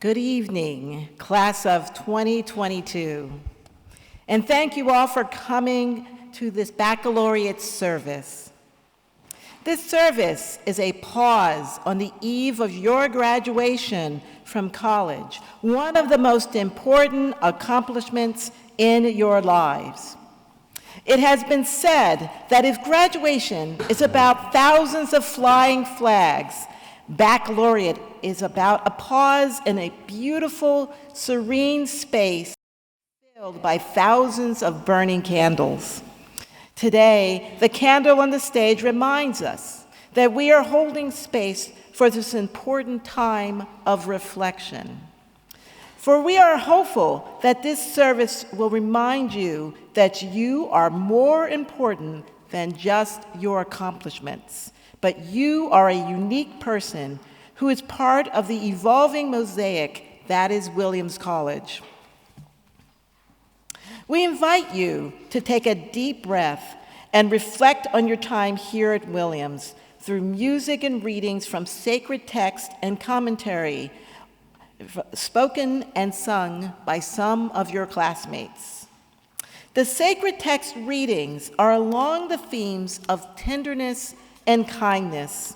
Good evening, class of 2022. And thank you all for coming to this baccalaureate service. This service is a pause on the eve of your graduation from college, one of the most important accomplishments in your lives. It has been said that if graduation is about thousands of flying flags, baccalaureate is about a pause in a beautiful, serene space filled by thousands of burning candles. Today, the candle on the stage reminds us that we are holding space for this important time of reflection. For we are hopeful that this service will remind you that you are more important than just your accomplishments, but you are a unique person who is part of the evolving mosaic that is Williams College. We invite you to take a deep breath and reflect on your time here at Williams through music and readings from sacred text and commentary spoken and sung by some of your classmates. The sacred text readings are along the themes of tenderness and kindness.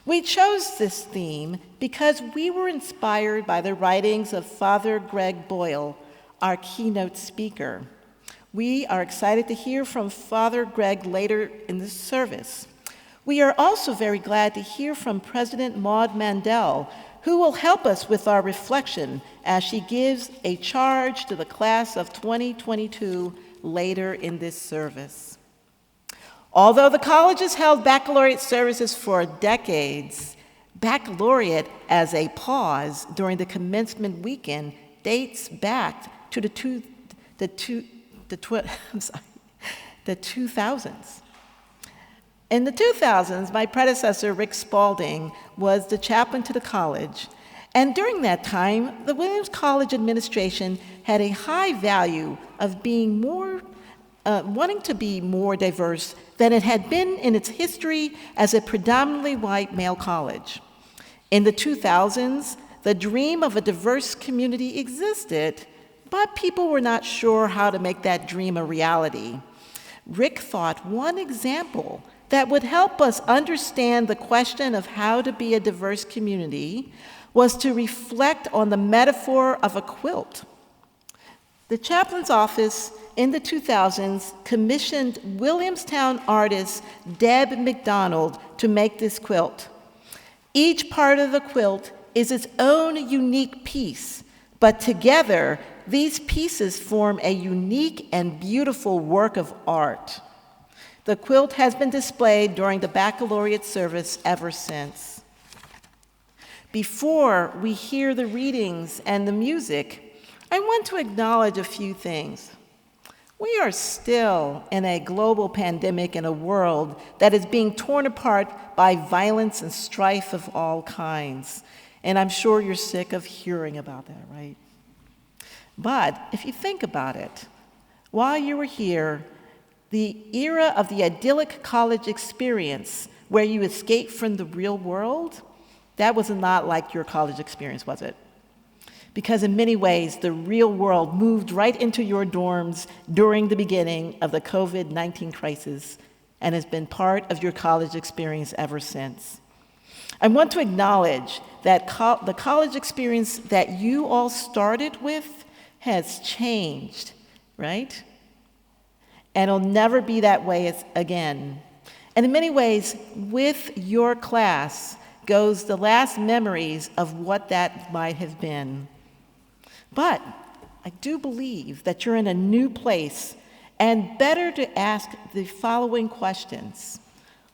We chose this theme because we were inspired by the writings of Father Greg Boyle, our keynote speaker. We are excited to hear from Father Greg later in this service. We are also very glad to hear from President Maud Mandel, who will help us with our reflection as she gives a charge to the class of 2022 later in this service. Although the college has held baccalaureate services for decades, baccalaureate as a pause during the commencement weekend dates back to the 2000s. In the 2000s, my predecessor, Rick Spalding, was the chaplain to the college. And during that time, the Williams College administration had a high value of being wanting to be more diverse than it had been in its history as a predominantly white male college. In the 2000s, the dream of a diverse community existed, but people were not sure how to make that dream a reality. Rick thought one example that would help us understand the question of how to be a diverse community was to reflect on the metaphor of a quilt. The chaplain's office in the 2000s commissioned Williamstown artist Deb McDonald to make this quilt. Each part of the quilt is its own unique piece, but together, these pieces form a unique and beautiful work of art. The quilt has been displayed during the baccalaureate service ever since. Before we hear the readings and the music, I want to acknowledge a few things. We are still in a global pandemic in a world that is being torn apart by violence and strife of all kinds. And I'm sure you're sick of hearing about that, right? But if you think about it, while you were here, the era of the idyllic college experience where you escape from the real world, that was not like your college experience, was it? Because in many ways, the real world moved right into your dorms during the beginning of the COVID-19 crisis and has been part of your college experience ever since. I want to acknowledge that the college experience that you all started with has changed, right? And it'll never be that way again. And in many ways, with your class goes the last memories of what that might have been. But I do believe that you're in a new place, and better to ask the following questions.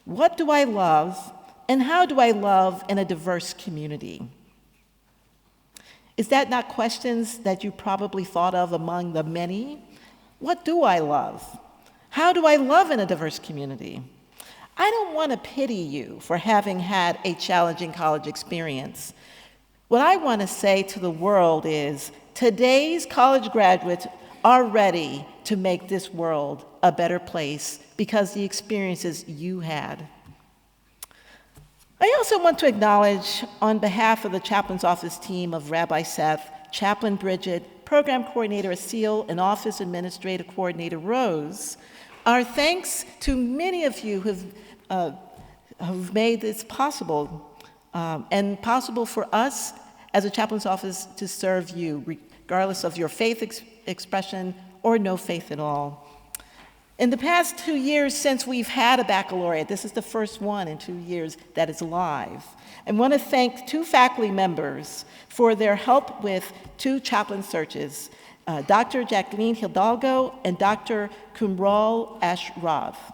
What do I love, and how do I love in a diverse community? Is that not questions that you probably thought of among the many? What do I love? How do I love in a diverse community? I don't want to pity you for having had a challenging college experience. What I want to say to the world is, today's college graduates are ready to make this world a better place because the experiences you had. I also want to acknowledge, on behalf of the chaplain's office team of Rabbi Seth, Chaplain Bridget, Program Coordinator Asil, and Office Administrative Coordinator Rose, our thanks to many of you who've made this possible, and possible for us as a chaplain's office to serve you, regardless of your faith expression or no faith at all. In the past 2 years since we've had a baccalaureate, this is the first one in 2 years that is live. I want to thank 2 faculty members for their help with 2 chaplain searches, Dr. Jacqueline Hidalgo and Dr. Kumral Ashraf.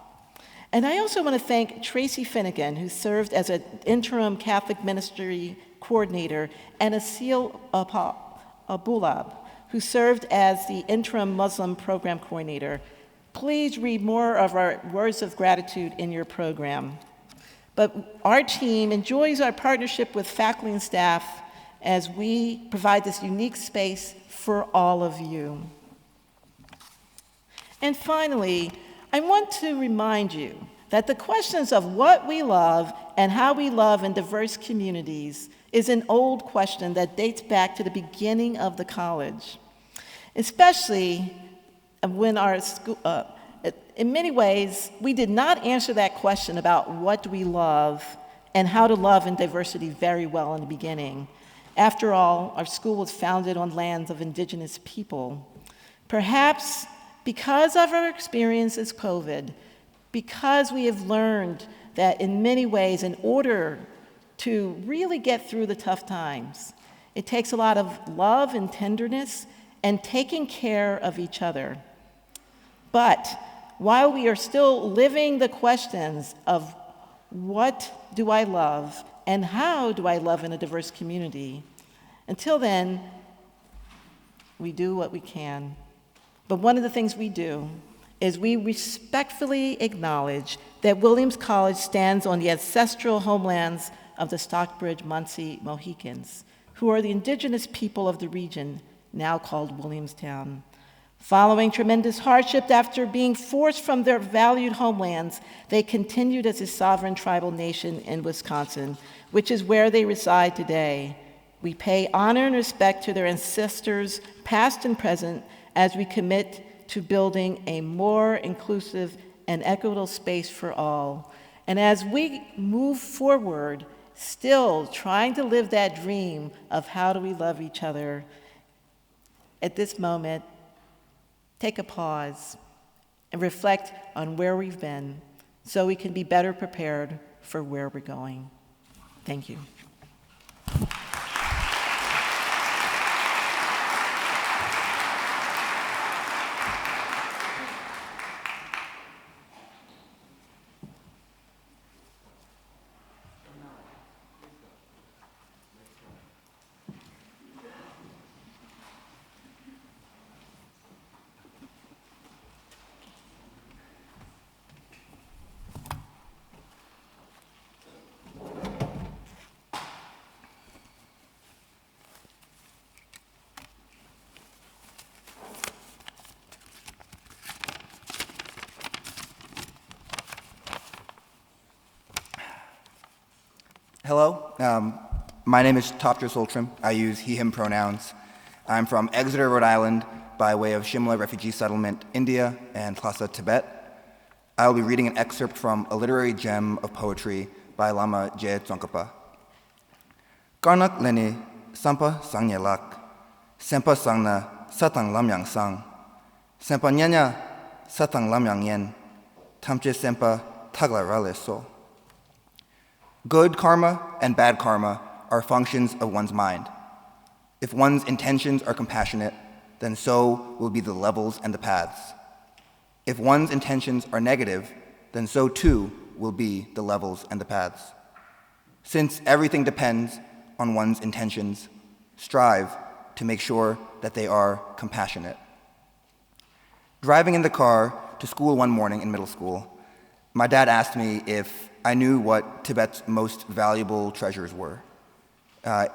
And I also want to thank Tracy Finnegan, who served as an interim Catholic ministry coordinator, and Asil Abulab, who served as the interim Muslim program coordinator. Please read more of our words of gratitude in your program. But our team enjoys our partnership with faculty and staff as we provide this unique space for all of you. And finally, I want to remind you that the questions of what we love and how we love in diverse communities is an old question that dates back to the beginning of the college, especially when our school, in many ways, we did not answer that question about what do we love and how to love in diversity very well in the beginning. After all, our school was founded on lands of indigenous people. Perhaps because of our experience as COVID, because we have learned that in many ways, in order to really get through the tough times, it takes a lot of love and tenderness and taking care of each other. But while we are still living the questions of what do I love and how do I love in a diverse community, until then, we do what we can. But one of the things we do is we respectfully acknowledge that Williams College stands on the ancestral homelands of the Stockbridge-Munsee Mohicans, who are the indigenous people of the region, now called Williamstown. Following tremendous hardship after being forced from their valued homelands, they continued as a sovereign tribal nation in Wisconsin, which is where they reside today. We pay honor and respect to their ancestors, past and present, as we commit to building a more inclusive and equitable space for all. And as we move forward, still trying to live that dream of how do we love each other, at this moment, take a pause and reflect on where we've been so we can be better prepared for where we're going. Thank you. Hello, my name is Topter Soltram. I use he, him pronouns. I'm from Exeter, Rhode Island, by way of Shimla Refugee Settlement, India, and Lhasa, Tibet. I will be reading an excerpt from a literary gem of poetry by Lama Je Tsongkhapa. Karnak leni sampa sangyalak, sempa sangna satang lamyang sang, sempa nyanya satang lamyang yen, tamche sempa tagla rale so. Good karma and bad karma are functions of one's mind. If one's intentions are compassionate, then so will be the levels and the paths. If one's intentions are negative, then so too will be the levels and the paths. Since everything depends on one's intentions, strive to make sure that they are compassionate. Driving in the car to school one morning in middle school, my dad asked me if I knew what Tibet's most valuable treasures were.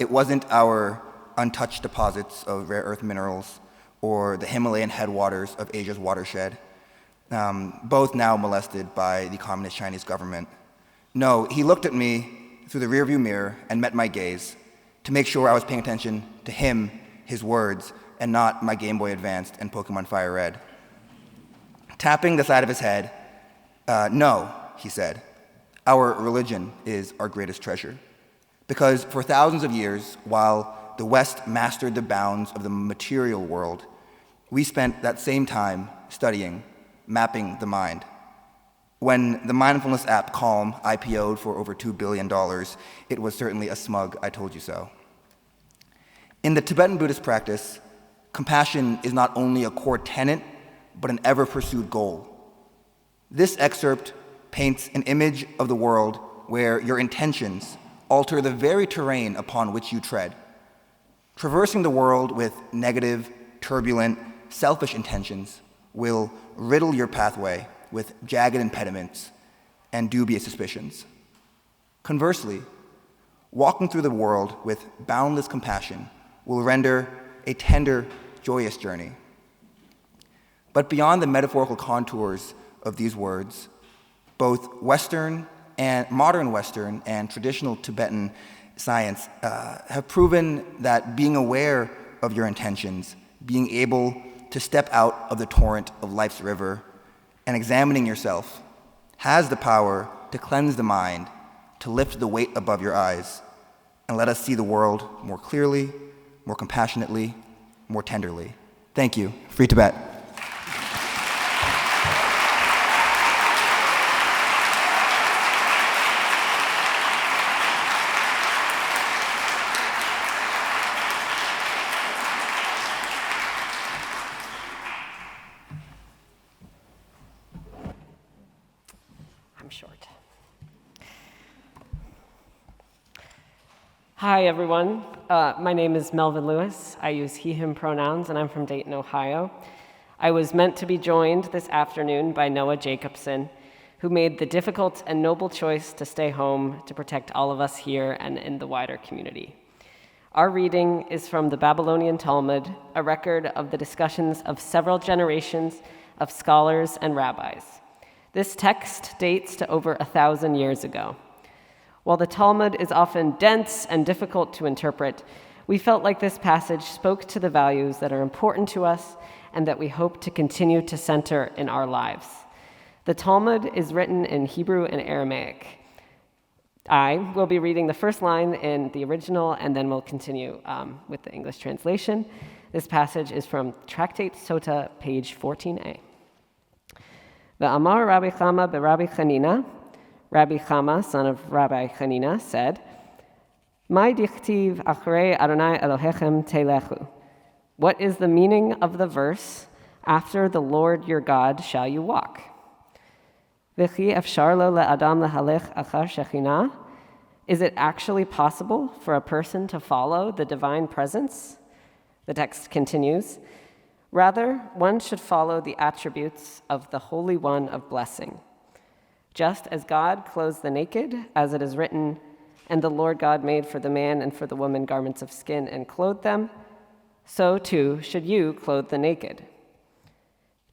It wasn't our untouched deposits of rare earth minerals or the Himalayan headwaters of Asia's watershed, both now molested by the communist Chinese government. No, he looked at me through the rearview mirror and met my gaze to make sure I was paying attention to him, his words, and not my Game Boy Advanced and Pokemon Fire Red. Tapping the side of his head, no, he said, our religion is our greatest treasure. Because for thousands of years, while the West mastered the bounds of the material world, we spent that same time studying, mapping the mind. When the mindfulness app Calm IPO'd for over $2 billion, it was certainly a smug "I told you so." In the Tibetan Buddhist practice, compassion is not only a core tenet, but an ever-pursued goal. This excerpt paints an image of the world where your intentions alter the very terrain upon which you tread. Traversing the world with negative, turbulent, selfish intentions will riddle your pathway with jagged impediments and dubious suspicions. Conversely, walking through the world with boundless compassion will render a tender, joyous journey. But beyond the metaphorical contours of these words, both modern Western and traditional Tibetan science have proven that being aware of your intentions, being able to step out of the torrent of life's river, and examining yourself has the power to cleanse the mind, to lift the weight above your eyes, and let us see the world more clearly, more compassionately, more tenderly. Thank you. Free Tibet. Short. Hi, everyone. My name is Melvin Lewis. I use he, him pronouns, and I'm from Dayton, Ohio. I was meant to be joined this afternoon by Noah Jacobson, who made the difficult and noble choice to stay home to protect all of us here and in the wider community. Our reading is from the Babylonian Talmud, a record of the discussions of several generations of scholars and rabbis. This text dates to over 1,000 years ago. While the Talmud is often dense and difficult to interpret, we felt like this passage spoke to the values that are important to us and that we hope to continue to center in our lives. The Talmud is written in Hebrew and Aramaic. I will be reading the first line in the original, and then we'll continue with the English translation. This passage is from Tractate Sota, page 14a. Ve'amar Rabbi Chama beRabbi Chanina, Rabbi Chama, son of Rabbi Chanina, said, Mai dichtiv achrei Adonai Elohechem telechu. What is the meaning of the verse, after the Lord your God shall you walk? V'chi efshar lo le'adam lehalech achar Shekhinah. Is it actually possible for a person to follow the divine presence? The text continues, rather, one should follow the attributes of the Holy One of blessing. Just as God clothes the naked, as it is written, and the Lord God made for the man and for the woman garments of skin and clothed them, so too should you clothe the naked.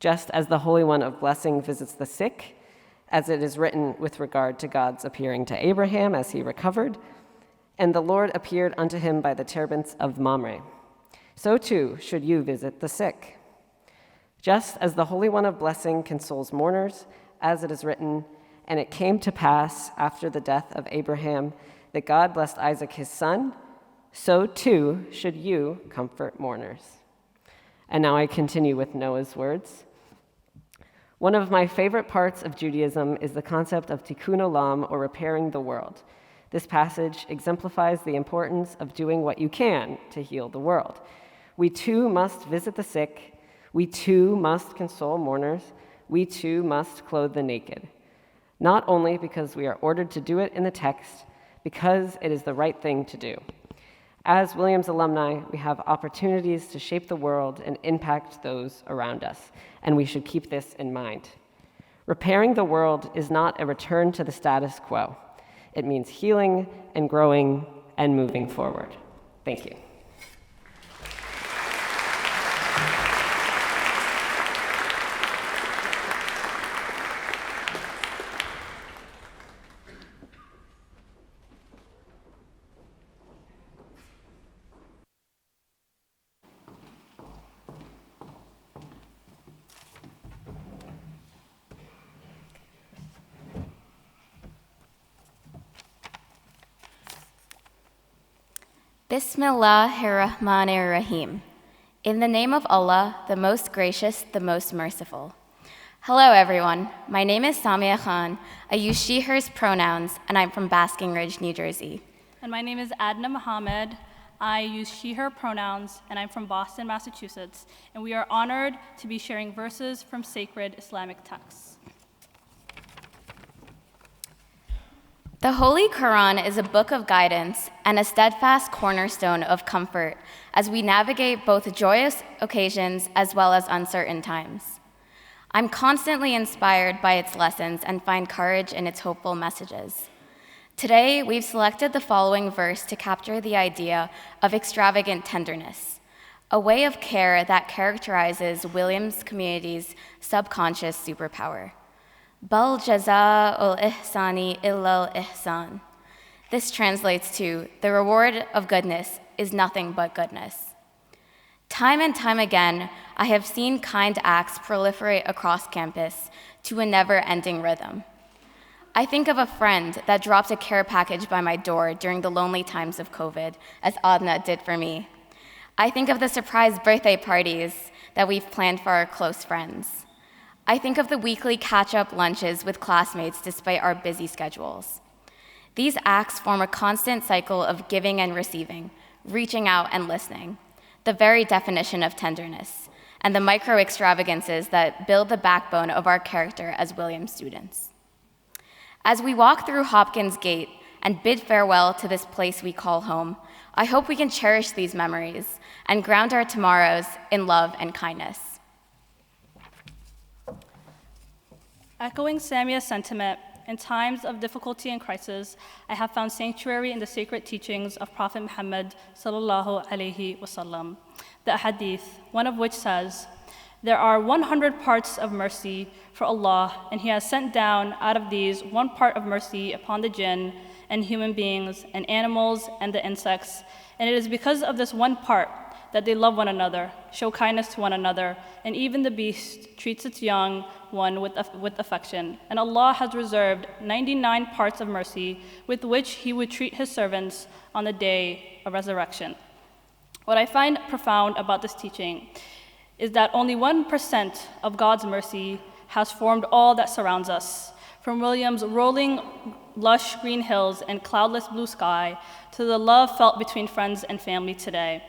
Just as the Holy One of blessing visits the sick, as it is written with regard to God's appearing to Abraham as he recovered, and the Lord appeared unto him by the terebinths of Mamre, so too should you visit the sick. Just as the Holy One of blessing consoles mourners, as it is written, and it came to pass after the death of Abraham that God blessed Isaac his son, so too should you comfort mourners. And now I continue with Noah's words. One of my favorite parts of Judaism is the concept of tikkun olam, or repairing the world. This passage exemplifies the importance of doing what you can to heal the world. We too must visit the sick. We too must console mourners. We too must clothe the naked. Not only because we are ordered to do it in the text, because it is the right thing to do. As Williams alumni, we have opportunities to shape the world and impact those around us, and we should keep this in mind. Repairing the world is not a return to the status quo. It means healing and growing and moving forward. Thank you. Bismillahirrahmanirrahim. In the name of Allah, the most gracious, the most merciful. Hello, everyone. My name is Samia Khan. I use she, hers pronouns, and I'm from Basking Ridge, New Jersey. And my name is Adna Muhammad. I use she, her pronouns, and I'm from Boston, Massachusetts. And we are honored to be sharing verses from sacred Islamic texts. The Holy Quran is a book of guidance and a steadfast cornerstone of comfort as we navigate both joyous occasions as well as uncertain times. I'm constantly inspired by its lessons and find courage in its hopeful messages. Today, we've selected the following verse to capture the idea of extravagant tenderness, a way of care that characterizes Williams community's subconscious superpower. Bal jaza'ul ihsani illal ihsan. This translates to, the reward of goodness is nothing but goodness. Time and time again, I have seen kind acts proliferate across campus to a never-ending rhythm. I think of a friend that dropped a care package by my door during the lonely times of COVID, as Adna did for me. I think of the surprise birthday parties that we've planned for our close friends. I think of the weekly catch-up lunches with classmates despite our busy schedules. These acts form a constant cycle of giving and receiving, reaching out and listening, the very definition of tenderness, and the micro-extravagances that build the backbone of our character as Williams students. As we walk through Hopkins Gate and bid farewell to this place we call home, I hope we can cherish these memories and ground our tomorrows in love and kindness. Echoing Samia's sentiment, in times of difficulty and crisis, I have found sanctuary in the sacred teachings of Prophet Muhammad sallallahu alaihi wasallam. The hadith, one of which says, "There are 100 parts of mercy for Allah, and He has sent down out of these one part of mercy upon the jinn and human beings and animals and the insects, and it is because of this one part that they love one another, show kindness to one another, and even the beast treats its young one with affection. And Allah has reserved 99 parts of mercy with which He would treat His servants on the day of resurrection." What I find profound about this teaching is that only 1% of God's mercy has formed all that surrounds us, from Williams' rolling, lush green hills and cloudless blue sky to the love felt between friends and family today.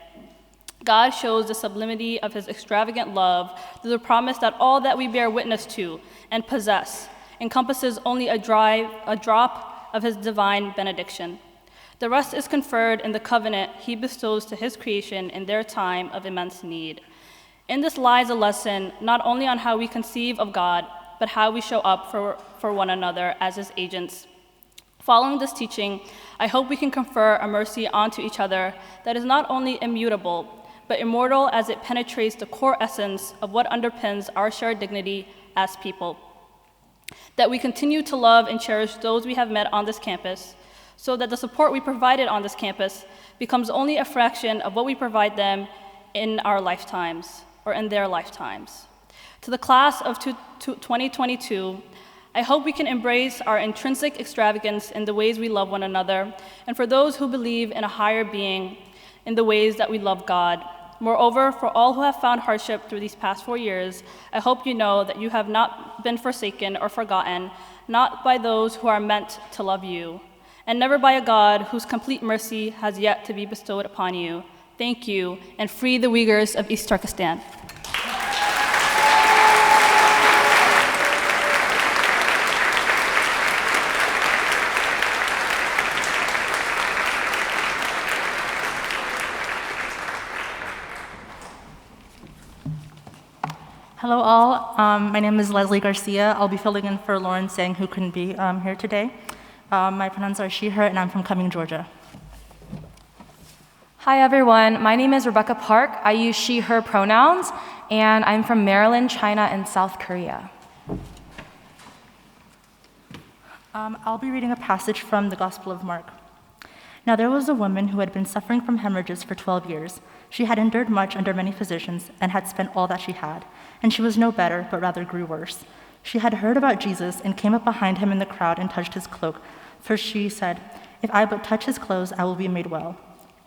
God shows the sublimity of His extravagant love through the promise that all that we bear witness to and possess encompasses only a drop of His divine benediction. The rest is conferred in the covenant He bestows to His creation in their time of immense need. In this lies a lesson not only on how we conceive of God, but how we show up for one another as His agents. Following this teaching, I hope we can confer a mercy onto each other that is not only immutable, but immortal as it penetrates the core essence of what underpins our shared dignity as people. That we continue to love and cherish those we have met on this campus, so that the support we provided on this campus becomes only a fraction of what we provide them in our lifetimes, or in their lifetimes. To the class of 2022, I hope we can embrace our intrinsic extravagance in the ways we love one another, and for those who believe in a higher being, in the ways that we love God. Moreover, for all who have found hardship through these past 4 years, I hope you know that you have not been forsaken or forgotten, not by those who are meant to love you, and never by a God whose complete mercy has yet to be bestowed upon you. Thank you, and free the Uyghurs of East Turkestan. Hello all, my name is Leslie Garcia. I'll be filling in for Lauren Sang, who couldn't be here today. My pronouns are she, her, and I'm from Cumming, Georgia. Hi everyone, my name is Rebecca Park. I use she, her pronouns, and I'm from Maryland, China, and South Korea. I'll be reading a passage from the Gospel of Mark. Now there was a woman who had been suffering from hemorrhages for 12 years. She had endured much under many physicians and had spent all that she had, and she was no better, but rather grew worse. She had heard about Jesus and came up behind him in the crowd and touched his cloak, for she said, "If I but touch his clothes, I will be made well."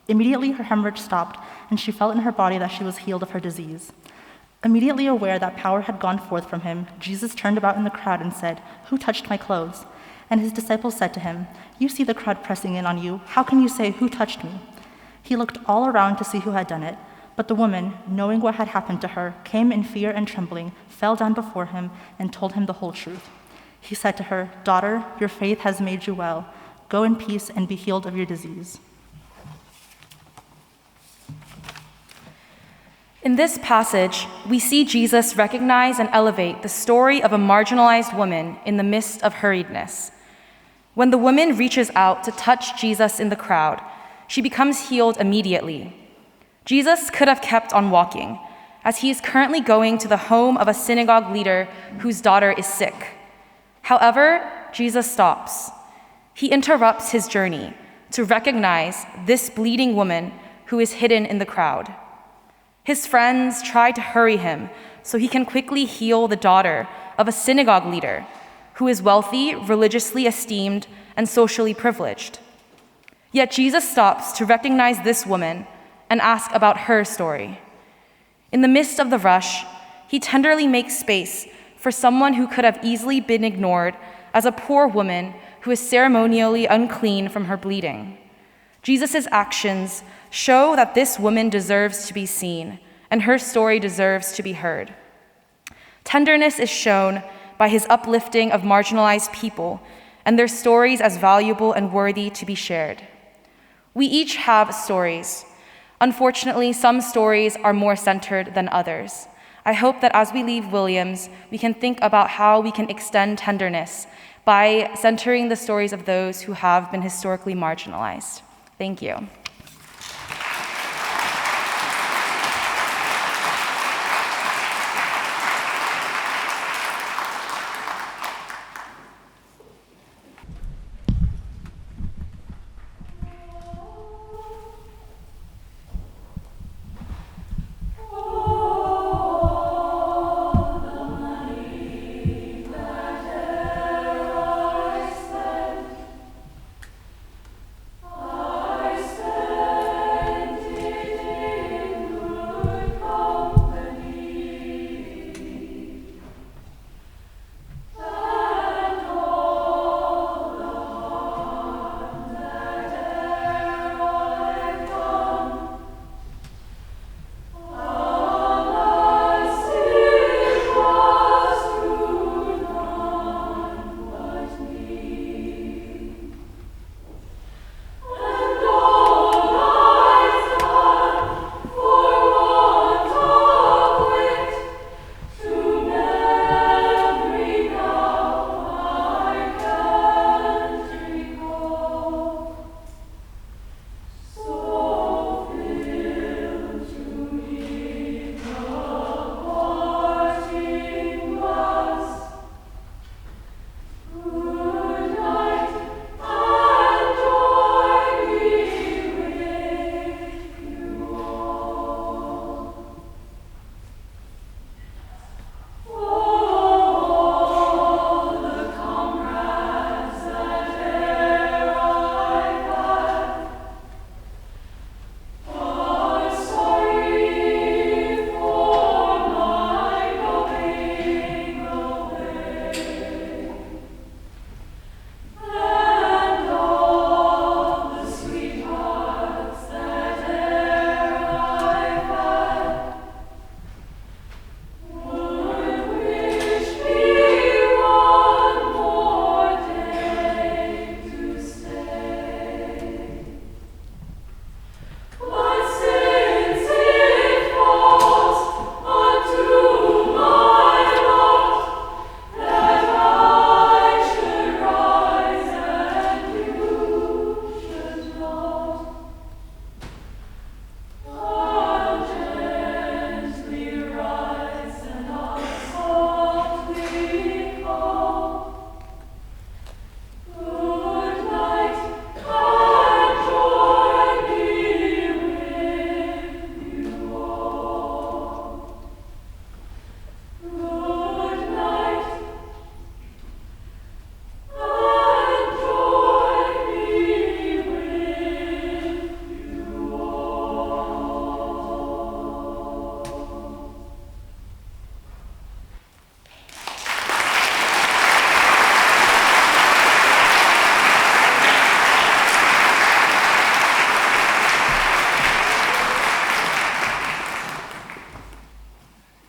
Immediately, her hemorrhage stopped, and she felt in her body that she was healed of her disease. Immediately aware that power had gone forth from him, Jesus turned about in the crowd and said, "Who touched my clothes?" And his disciples said to him, "You see the crowd pressing in on you. How can you say, 'Who touched me?'" He looked all around to see who had done it, but the woman, knowing what had happened to her, came in fear and trembling, fell down before him, and told him the whole truth. He said to her, "Daughter, your faith has made you well. Go in peace and be healed of your disease." In this passage, we see Jesus recognize and elevate the story of a marginalized woman in the midst of hurriedness. When the woman reaches out to touch Jesus in the crowd, she becomes healed immediately. Jesus could have kept on walking, as he is currently going to the home of a synagogue leader whose daughter is sick. However, Jesus stops. He interrupts his journey to recognize this bleeding woman who is hidden in the crowd. His friends try to hurry him so he can quickly heal the daughter of a synagogue leader who is wealthy, religiously esteemed, and socially privileged. Yet Jesus stops to recognize this woman and ask about her story. In the midst of the rush, he tenderly makes space for someone who could have easily been ignored as a poor woman who is ceremonially unclean from her bleeding. Jesus' actions show that this woman deserves to be seen, and her story deserves to be heard. Tenderness is shown by his uplifting of marginalized people and their stories as valuable and worthy to be shared. We each have stories. Unfortunately, some stories are more centered than others. I hope that as we leave Williams, we can think about how we can extend tenderness by centering the stories of those who have been historically marginalized. Thank you. I stand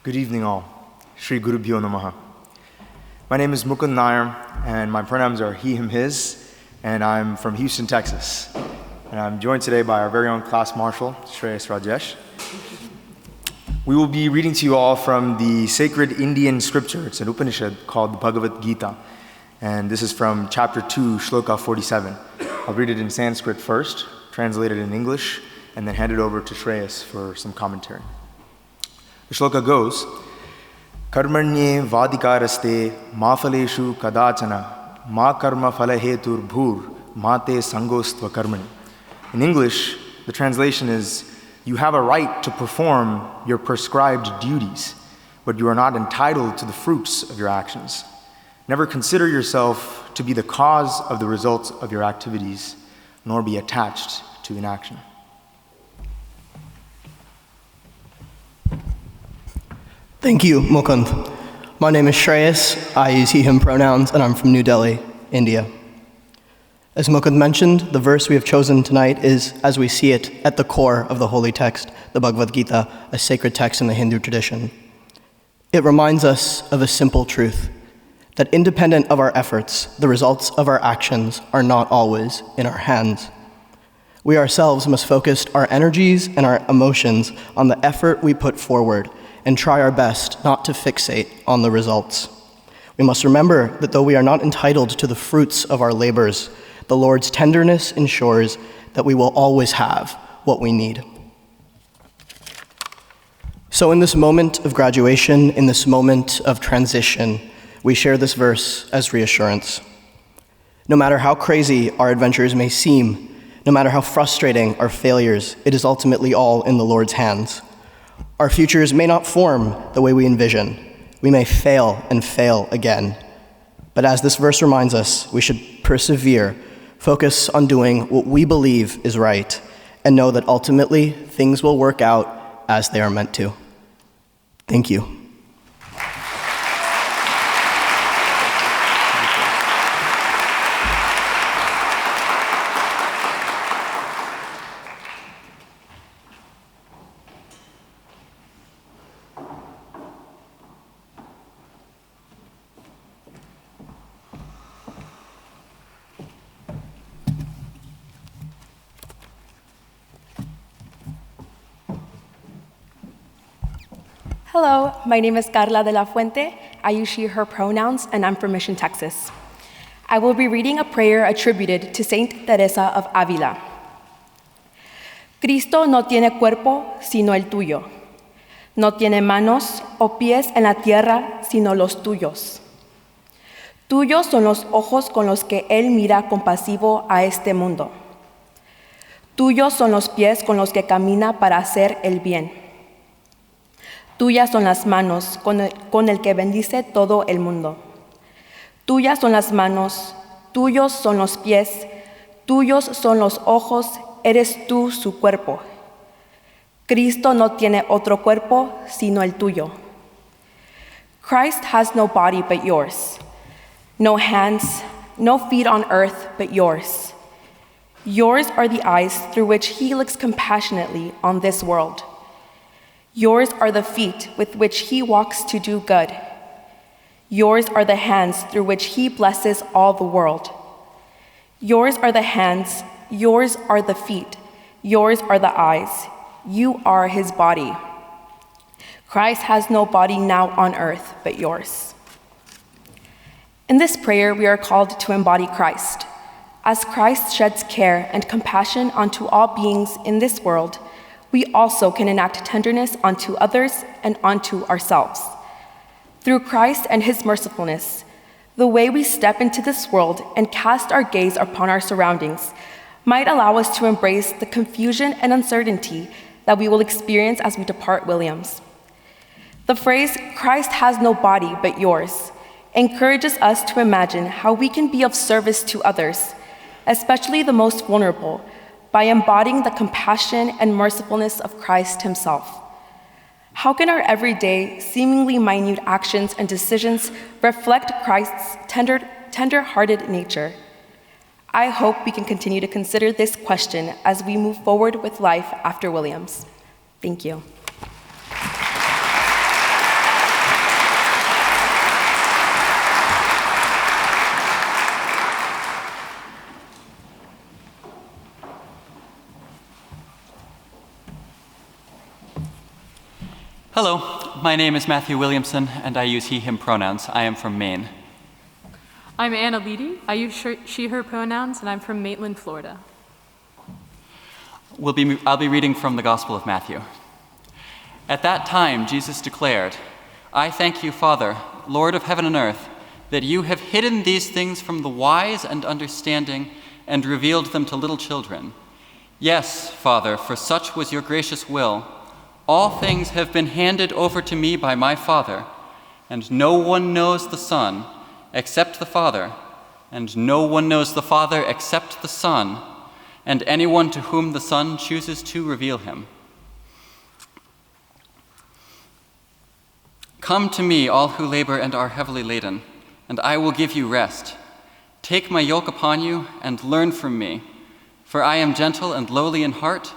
Good evening, all. Shri Guru Bhyo Namaha. My name is Mukund Nair, and my pronouns are he, him, his, and I'm from Houston, Texas. And I'm joined today by our very own class marshal, Shreyas Rajesh. We will be reading to you all from the sacred Indian scripture. It's an Upanishad called the Bhagavad Gita. And this is from chapter 2, shloka 47. I'll read it in Sanskrit first, translate it in English, and then hand it over to Shreyas for some commentary. The shloka goes, Karmanye vadikaraste mafaleshu kadachana ma karma falahetur bhur mate sangostva karmani. In English, the translation is, you have a right to perform your prescribed duties, but you are not entitled to the fruits of your actions. Never consider yourself to be the cause of the results of your activities, nor be attached to inaction. Thank you, Mukund. My name is Shreyas. I use he, him pronouns, and I'm from New Delhi, India. As Mukund mentioned, the verse we have chosen tonight is, as we see it, at the core of the holy text, the Bhagavad Gita, a sacred text in the Hindu tradition. It reminds us of a simple truth, that independent of our efforts, the results of our actions are not always in our hands. We ourselves must focus our energies and our emotions on the effort we put forward and try our best not to fixate on the results. We must remember that though we are not entitled to the fruits of our labors, the Lord's tenderness ensures that we will always have what we need. So in this moment of graduation, in this moment of transition, we share this verse as reassurance. No matter how crazy our adventures may seem, no matter how frustrating our failures, it is ultimately all in the Lord's hands. Our futures may not form the way we envision. We may fail and fail again. But as this verse reminds us, we should persevere, focus on doing what we believe is right, and know that ultimately things will work out as they are meant to. Thank you. Hello, my name is Carla de la Fuente. I use she, her pronouns, and I'm from Mission, Texas. I will be reading a prayer attributed to Saint Teresa of Ávila. Cristo no tiene cuerpo sino el tuyo. No tiene manos o pies en la tierra sino los tuyos. Tuyos son los ojos con los que Él mira compasivo a este mundo. Tuyos son los pies con los que camina para hacer el bien. Tuyas son las manos con el que bendice todo el mundo. Tuyas son las manos, tuyos son los pies, tuyos son los ojos, eres tú su cuerpo. Cristo no tiene otro cuerpo sino el tuyo. Christ has no body but yours, no hands, no feet on earth but yours. Yours are the eyes through which he looks compassionately on this world. Yours are the feet with which he walks to do good. Yours are the hands through which he blesses all the world. Yours are the hands, yours are the feet, yours are the eyes. You are his body. Christ has no body now on earth but yours. In this prayer, we are called to embody Christ. As Christ sheds care and compassion onto all beings in this world, we also can enact tenderness onto others and onto ourselves. Through Christ and his mercifulness, the way we step into this world and cast our gaze upon our surroundings might allow us to embrace the confusion and uncertainty that we will experience as we depart Williams. The phrase, Christ has no body but yours, encourages us to imagine how we can be of service to others, especially the most vulnerable, by embodying the compassion and mercifulness of Christ himself. How can our everyday, seemingly minute actions and decisions reflect Christ's tender-hearted nature? I hope we can continue to consider this question as we move forward with life after Williams. Thank you. Hello, my name is Matthew Williamson, and I use he, him pronouns. I am from Maine. I'm Anna Leedy. I use she, her pronouns, and I'm from Maitland, Florida. I'll be reading from the Gospel of Matthew. At that time, Jesus declared, I thank you, Father, Lord of heaven and earth, that you have hidden these things from the wise and understanding and revealed them to little children. Yes, Father, for such was your gracious will. All things have been handed over to me by my Father, and no one knows the Son except the Father, and no one knows the Father except the Son, and anyone to whom the Son chooses to reveal him. Come to me, all who labor and are heavily laden, and I will give you rest. Take my yoke upon you and learn from me, for I am gentle and lowly in heart,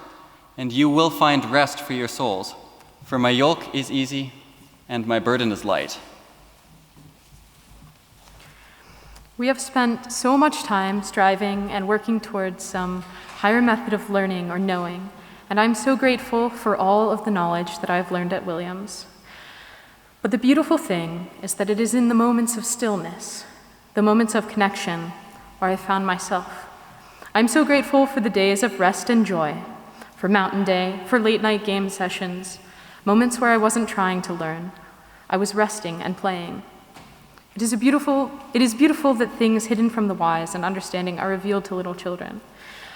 and you will find rest for your souls. For my yoke is easy and my burden is light. We have spent so much time striving and working towards some higher method of learning or knowing, and I'm so grateful for all of the knowledge that I've learned at Williams. But the beautiful thing is that it is in the moments of stillness, the moments of connection, where I found myself. I'm so grateful for the days of rest and joy, for Mountain Day, for late night game sessions, moments where I wasn't trying to learn. I was resting and playing. It is beautiful that things hidden from the wise and understanding are revealed to little children.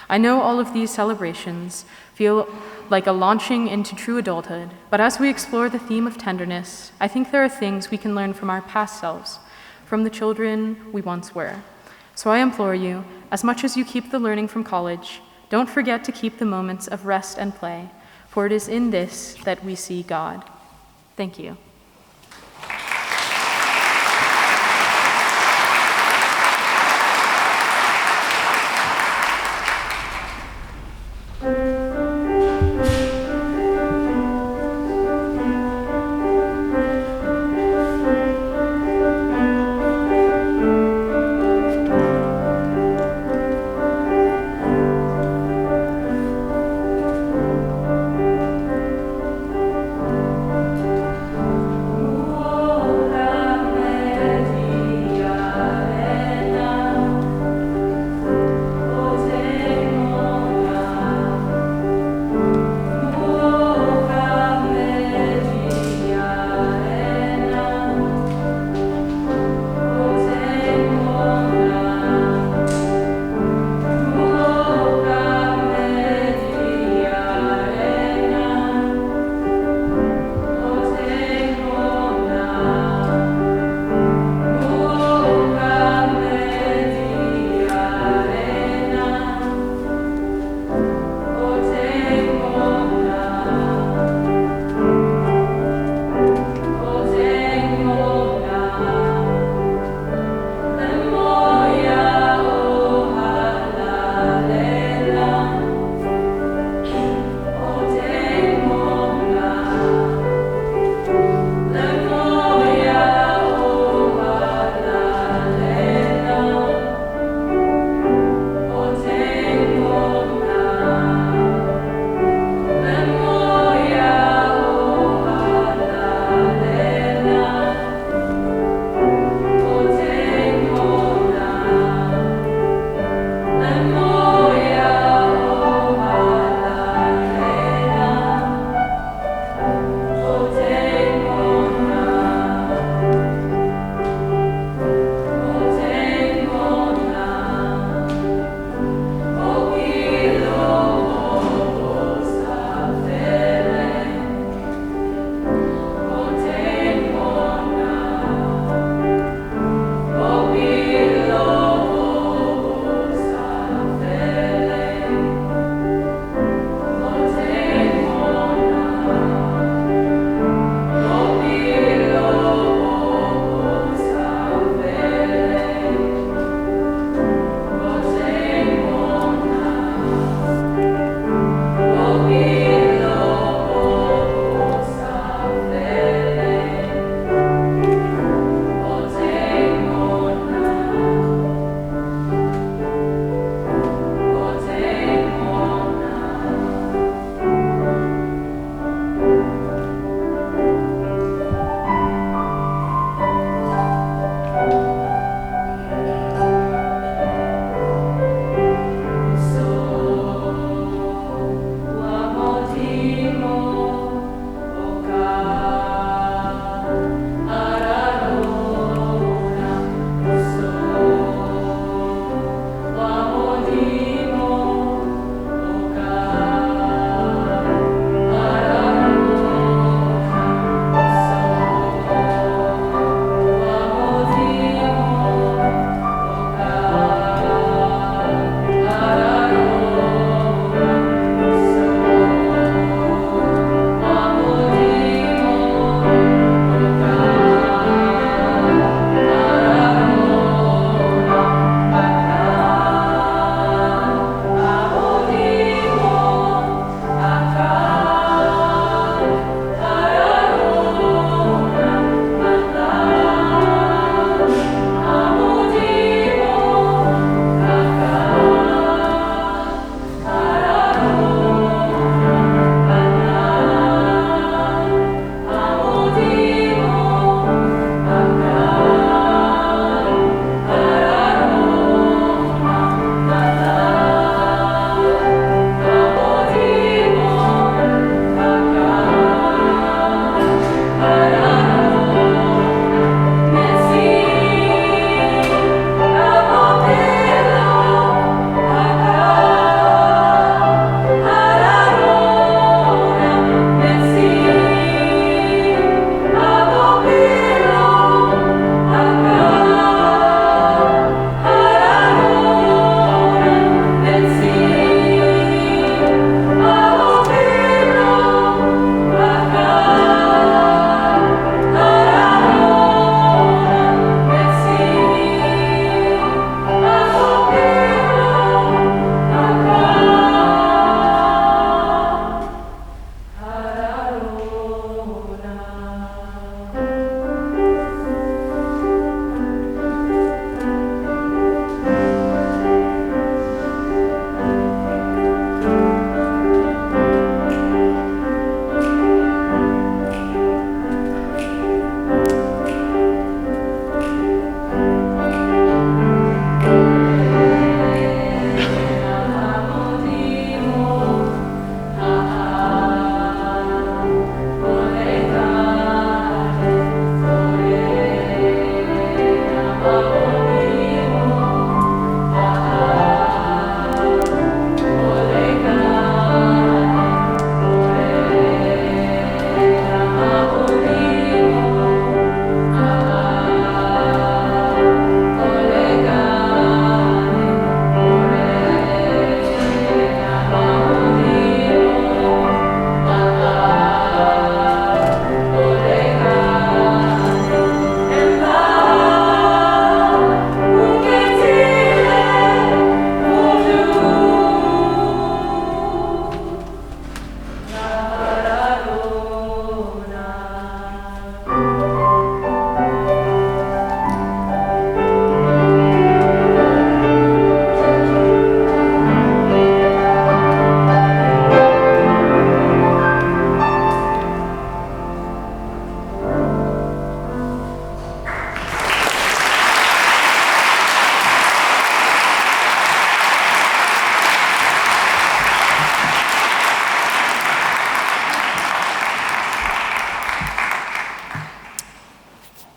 I know all of these celebrations feel like a launching into true adulthood, but as we explore the theme of tenderness, I think there are things we can learn from our past selves, from the children we once were. So I implore you, as much as you keep the learning from college, don't forget to keep the moments of rest and play, for it is in this that we see God. Thank you.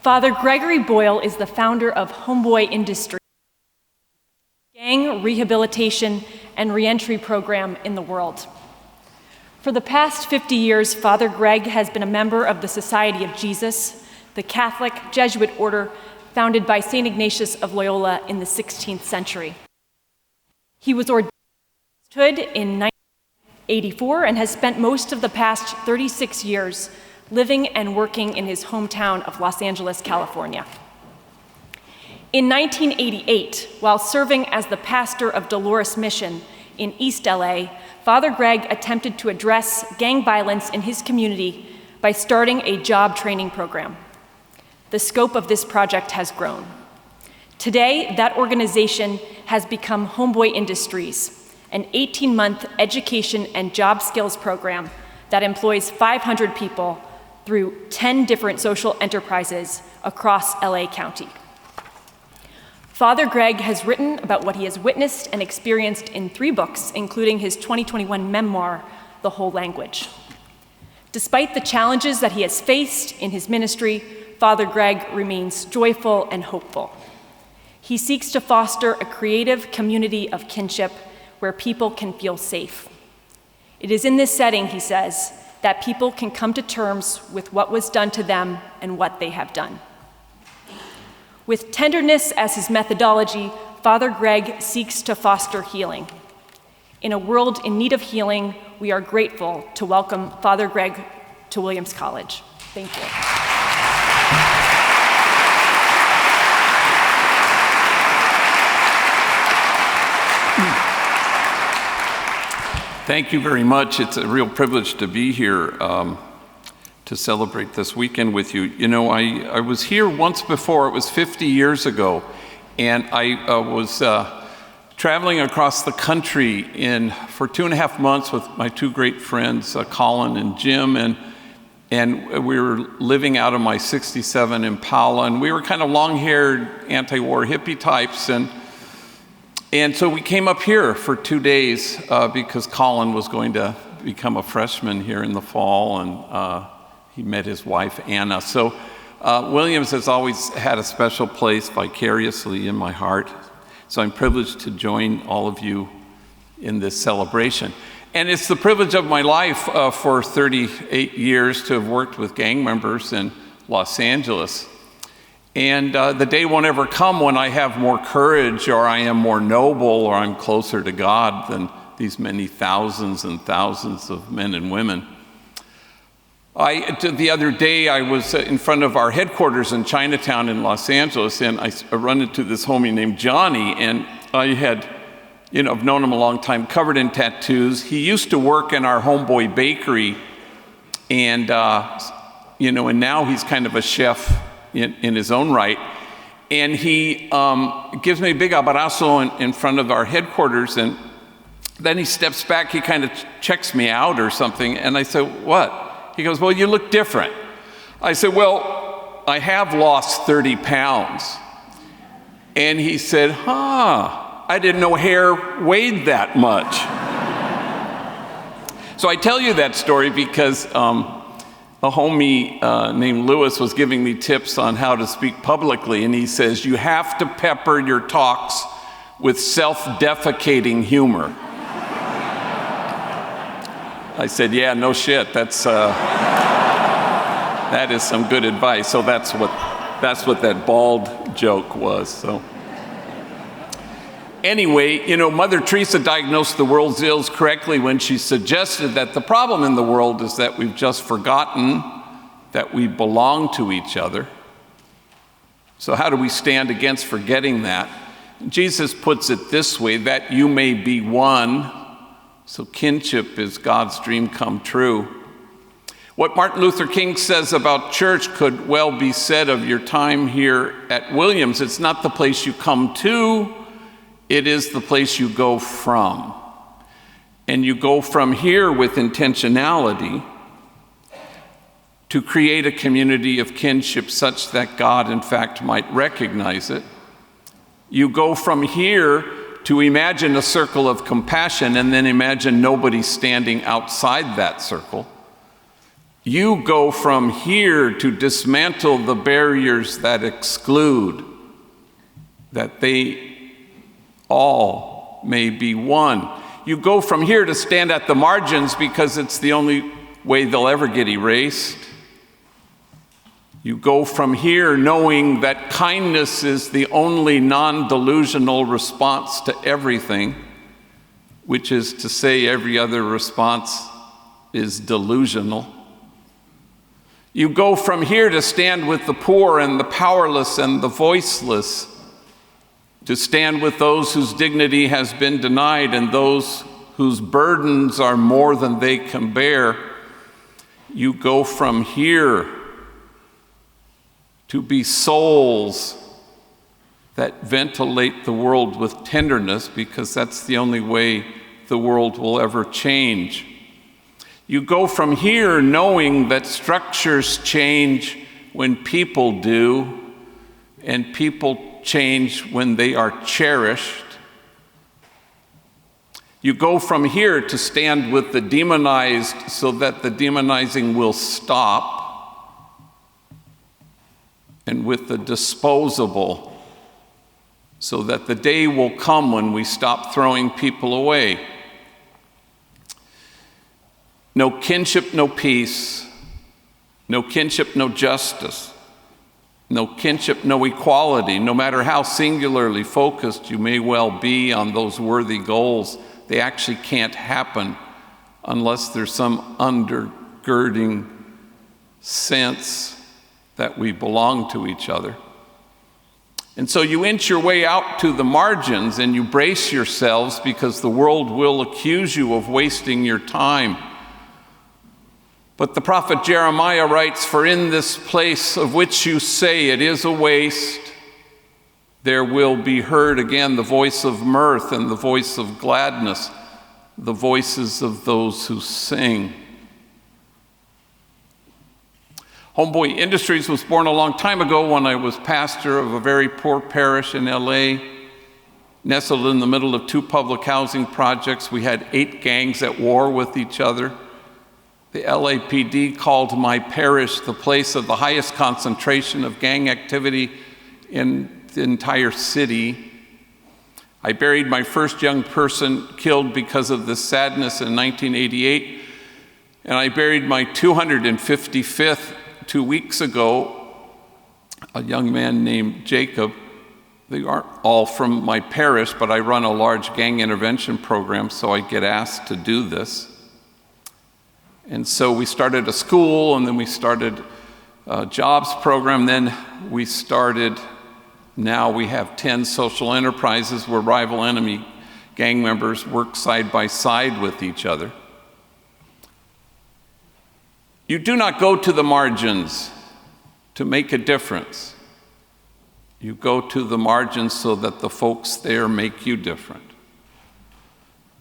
Father Gregory Boyle is the founder of Homeboy Industries, gang rehabilitation and reentry program in the world. For the past 50 years, Father Greg has been a member of the Society of Jesus, the Catholic Jesuit order founded by St. Ignatius of Loyola in the 16th century. He was ordained in 1984 and has spent most of the past 36 years living and working in his hometown of Los Angeles, California. In 1988, while serving as the pastor of Dolores Mission in East LA, Father Greg attempted to address gang violence in his community by starting a job training program. The scope of this project has grown. Today, that organization has become Homeboy Industries, an 18-month education and job skills program that employs 500 people through 10 different social enterprises across LA County. Father Greg has written about what he has witnessed and experienced in 3 books, including his 2021 memoir, The Whole Language. Despite the challenges that he has faced in his ministry, Father Greg remains joyful and hopeful. He seeks to foster a creative community of kinship where people can feel safe. It is in this setting, he says, that people can come to terms with what was done to them and what they have done. With tenderness as his methodology, Father Greg seeks to foster healing. In a world in need of healing, we are grateful to welcome Father Greg to Williams College. Thank you. Thank you very much. It's a real privilege to be here to celebrate this weekend with you. You know, I was here once before. It was 50 years ago, and I was traveling across the country for 2.5 months with my 2 great friends, Colin and Jim, and we were living out of my '67 Impala, and we were kind of long-haired, anti-war hippie types, and so we came up here for 2 days because Colin was going to become a freshman here in the fall, and he met his wife, Anna. So Williams has always had a special place vicariously in my heart. So I'm privileged to join all of you in this celebration. And it's the privilege of my life for 38 years to have worked with gang members in Los Angeles. And the day won't ever come when I have more courage, or I am more noble, or I'm closer to God than these many thousands and thousands of men and women. The other day, I was in front of our headquarters in Chinatown in Los Angeles, and I run into this homie named Johnny, and I had, I've known him a long time, covered in tattoos. He used to work in our Homeboy Bakery, and, and now he's kind of a chef in his own right. And he gives me a big abrazo in front of our headquarters, and then he steps back, he kind of checks me out or something, and I said, "What?" He goes, "Well, you look different." I said, "Well, I have lost 30 pounds. And he said, I didn't know hair weighed that much. So I tell you that story because a homie named Lewis was giving me tips on how to speak publicly, and he says, "You have to pepper your talks with self-defecating humor." I said, "Yeah, no shit. That is some good advice." So that's what that bald joke was. So anyway, Mother Teresa diagnosed the world's ills correctly when she suggested that the problem in the world is that we've just forgotten that we belong to each other. So how do we stand against forgetting that? Jesus puts it this way, that you may be one. So kinship is God's dream come true. What Martin Luther King says about church could well be said of your time here at Williams. It's not the place you come to, it is the place you go from. And you go from here with intentionality to create a community of kinship such that God, in fact, might recognize it. You go from here to imagine a circle of compassion and then imagine nobody standing outside that circle. You go from here to dismantle the barriers that exclude, that they all may be one. You go from here to stand at the margins because it's the only way they'll ever get erased. You go from here knowing that kindness is the only non-delusional response to everything, which is to say every other response is delusional. You go from here to stand with the poor and the powerless and the voiceless, to stand with those whose dignity has been denied and those whose burdens are more than they can bear. You go from here to be souls that ventilate the world with tenderness, because that's the only way the world will ever change. You go from here knowing that structures change when people do, and people change when they are cherished. You go from here to stand with the demonized so that the demonizing will stop, and with the disposable so that the day will come when we stop throwing people away. No kinship, no peace. No kinship, no justice. No kinship, no equality. No matter how singularly focused you may well be on those worthy goals, they actually can't happen unless there's some undergirding sense that we belong to each other. And so you inch your way out to the margins and you brace yourselves, because the world will accuse you of wasting your time. But the prophet Jeremiah writes, "For in this place of which you say it is a waste, there will be heard again the voice of mirth and the voice of gladness, the voices of those who sing." Homeboy Industries was born a long time ago when I was pastor of a very poor parish in LA. Nestled in the middle of 2 public housing projects, we had 8 gangs at war with each other. The LAPD called my parish the place of the highest concentration of gang activity in the entire city. I buried my first young person killed because of this sadness in 1988, and I buried my 255th 2 weeks ago, a young man named Jacob. They aren't all from my parish, but I run a large gang intervention program, so I get asked to do this. And so we started a school, and then we started a jobs program. Then now we have 10 social enterprises where rival enemy gang members work side by side with each other. You do not go to the margins to make a difference. You go to the margins so that the folks there make you different,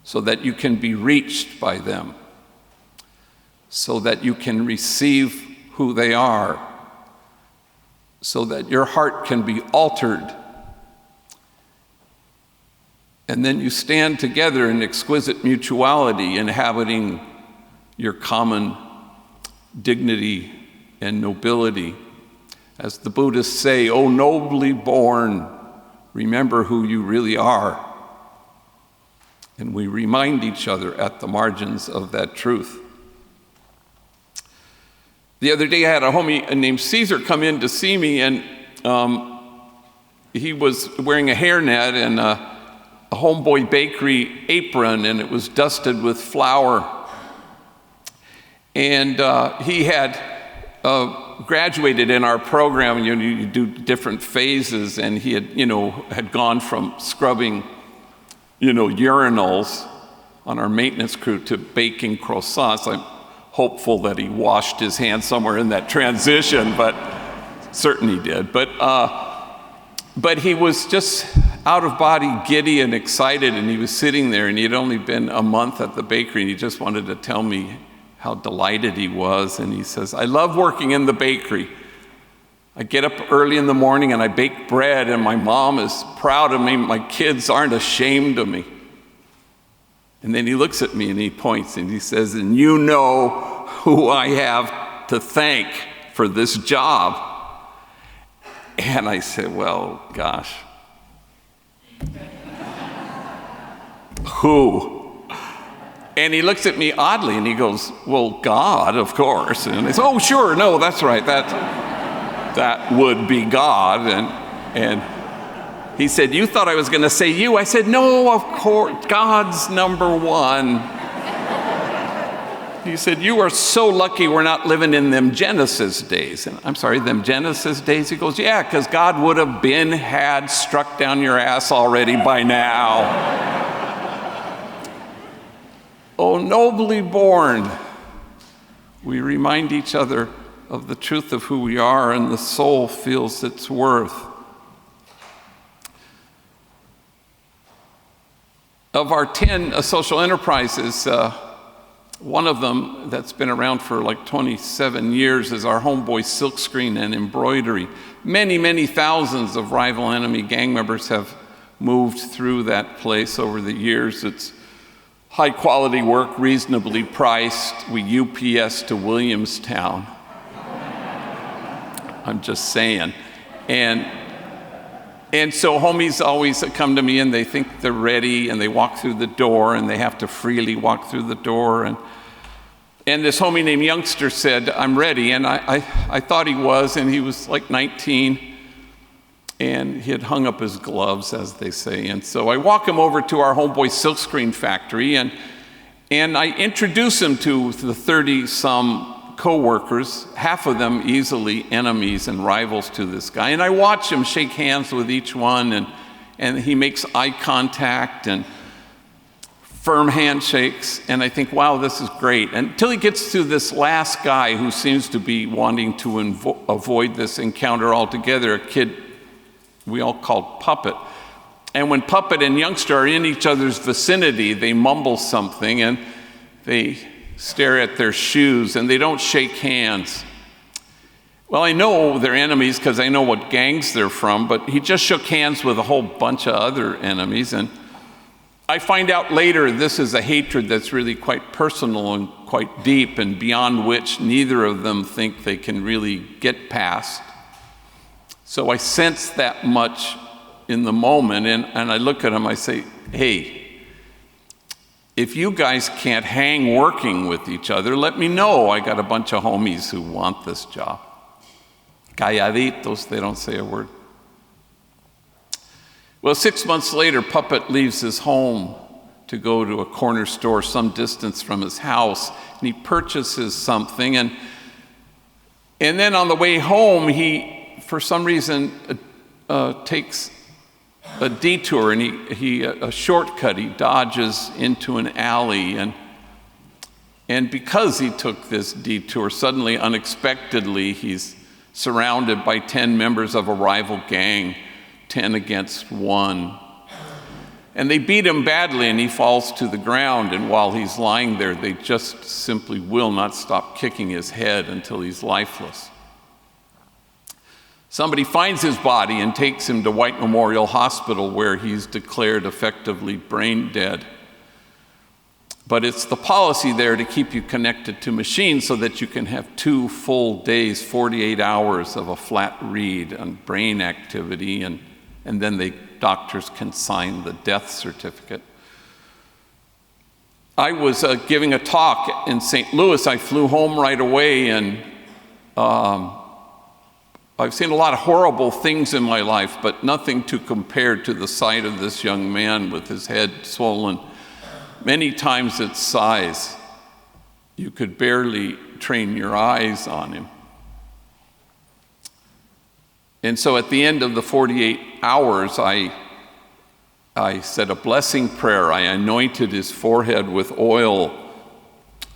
so that you can be reached by them, so that you can receive who they are, so that your heart can be altered. And then you stand together in exquisite mutuality, inhabiting your common dignity and nobility. As the Buddhists say, "O nobly born, remember who you really are." And we remind each other at the margins of that truth. The other day I had a homie named Caesar come in to see me, and he was wearing a hairnet and a Homeboy Bakery apron, and it was dusted with flour. And he had graduated in our program. You do different phases, and he had gone from scrubbing urinals on our maintenance crew to baking croissants. I'm hopeful that he washed his hands somewhere in that transition, but certainly did. But he was just out of body, giddy and excited, and he was sitting there, and he had only been a month at the bakery, and he just wanted to tell me how delighted he was. And he says, "I love working in the bakery. I get up early in the morning and I bake bread, and my mom is proud of me. My kids aren't ashamed of me." And then he looks at me and he points and he says, "And you know who I have to thank for this job? And I said, well, gosh. Who? And he looks at me oddly and he goes, well, God, of course. And I said, oh, sure, no, that's right. That would be God. And he said, you thought I was going to say you. I said, no, of course, God's number one. He said, you are so lucky we're not living in them Genesis days. And I'm sorry, them Genesis days? He goes, yeah, because God would have had struck down your ass already by now. Oh, nobly born. We remind each other of the truth of who we are, and the soul feels its worth. Of our 10 social enterprises, one of them that's been around for like 27 years is our Homeboy Silkscreen and Embroidery. Many, many thousands of rival enemy gang members have moved through that place over the years. It's high quality work, reasonably priced. We UPS to Williamstown. I'm just saying. And so homies always come to me and they think they're ready and they walk through the door and they have to freely walk through the door. And this homie named Youngster said, I'm ready. And I thought he was, and he was like 19. And he had hung up his gloves, as they say. And so I walk him over to our Homeboy Silkscreen factory and I introduce him to the 30-some co-workers, half of them easily enemies and rivals to this guy. And I watch him shake hands with each one, and he makes eye contact and firm handshakes. And I think, wow, this is great. Until he gets to this last guy who seems to be wanting to avoid this encounter altogether, a kid we all called Puppet. And when Puppet and Youngster are in each other's vicinity, they mumble something and they stare at their shoes, and they don't shake hands. Well, I know they're enemies because I know what gangs they're from, but he just shook hands with a whole bunch of other enemies, and I find out later this is a hatred that's really quite personal and quite deep, and beyond which neither of them think they can really get past. So I sense that much in the moment, and I look at him, I say, hey, if you guys can't hang working with each other, let me know. I got a bunch of homies who want this job. Calladitos, they don't say a word. Well, 6 months later, Puppet leaves his home to go to a corner store some distance from his house, and he purchases something, and then on the way home, he, for some reason, takes a detour, and a shortcut. He dodges into an alley, and because he took this detour, suddenly, unexpectedly, he's surrounded by 10 members of a rival gang, 10 against 1. And they beat him badly, and he falls to the ground, and while he's lying there, they just simply will not stop kicking his head until he's lifeless. Somebody finds his body and takes him to White Memorial Hospital, where he's declared effectively brain dead. But it's the policy there to keep you connected to machines so that you can have 2 full days, 48 hours of a flat read on brain activity, and then doctors can sign the death certificate. I was giving a talk in St. Louis. I flew home right away, and I've seen a lot of horrible things in my life, but nothing to compare to the sight of this young man with his head swollen many times its size. You could barely train your eyes on him. And so at the end of the 48 hours, I said a blessing prayer. I anointed his forehead with oil.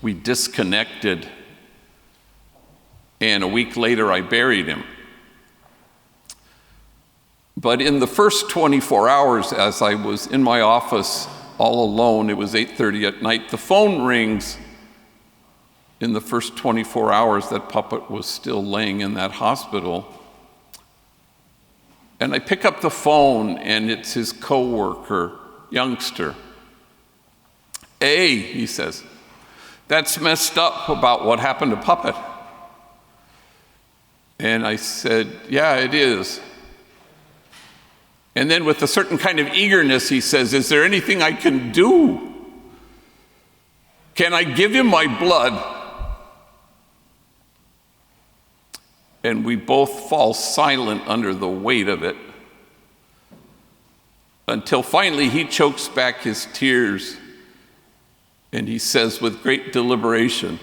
We disconnected. And a week later, I buried him. But in the first 24 hours, as I was in my office all alone, it was 8:30 at night, the phone rings. In the first 24 hours that Puppet was still laying in that hospital. And I pick up the phone, and it's his coworker, Youngster. Hey, he says, that's messed up about what happened to Puppet. And I said, yeah, it is. And then with a certain kind of eagerness, he says, is there anything I can do? Can I give him my blood? And we both fall silent under the weight of it, until finally he chokes back his tears and he says with great deliberation,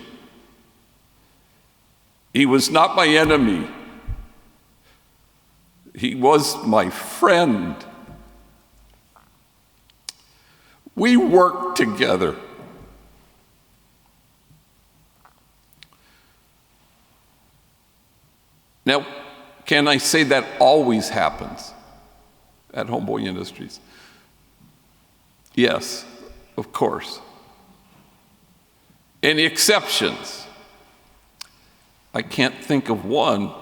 he was not my enemy. He was my friend. We worked together. Now, can I say that always happens at Homeboy Industries? Yes, of course. Any exceptions? I can't think of one.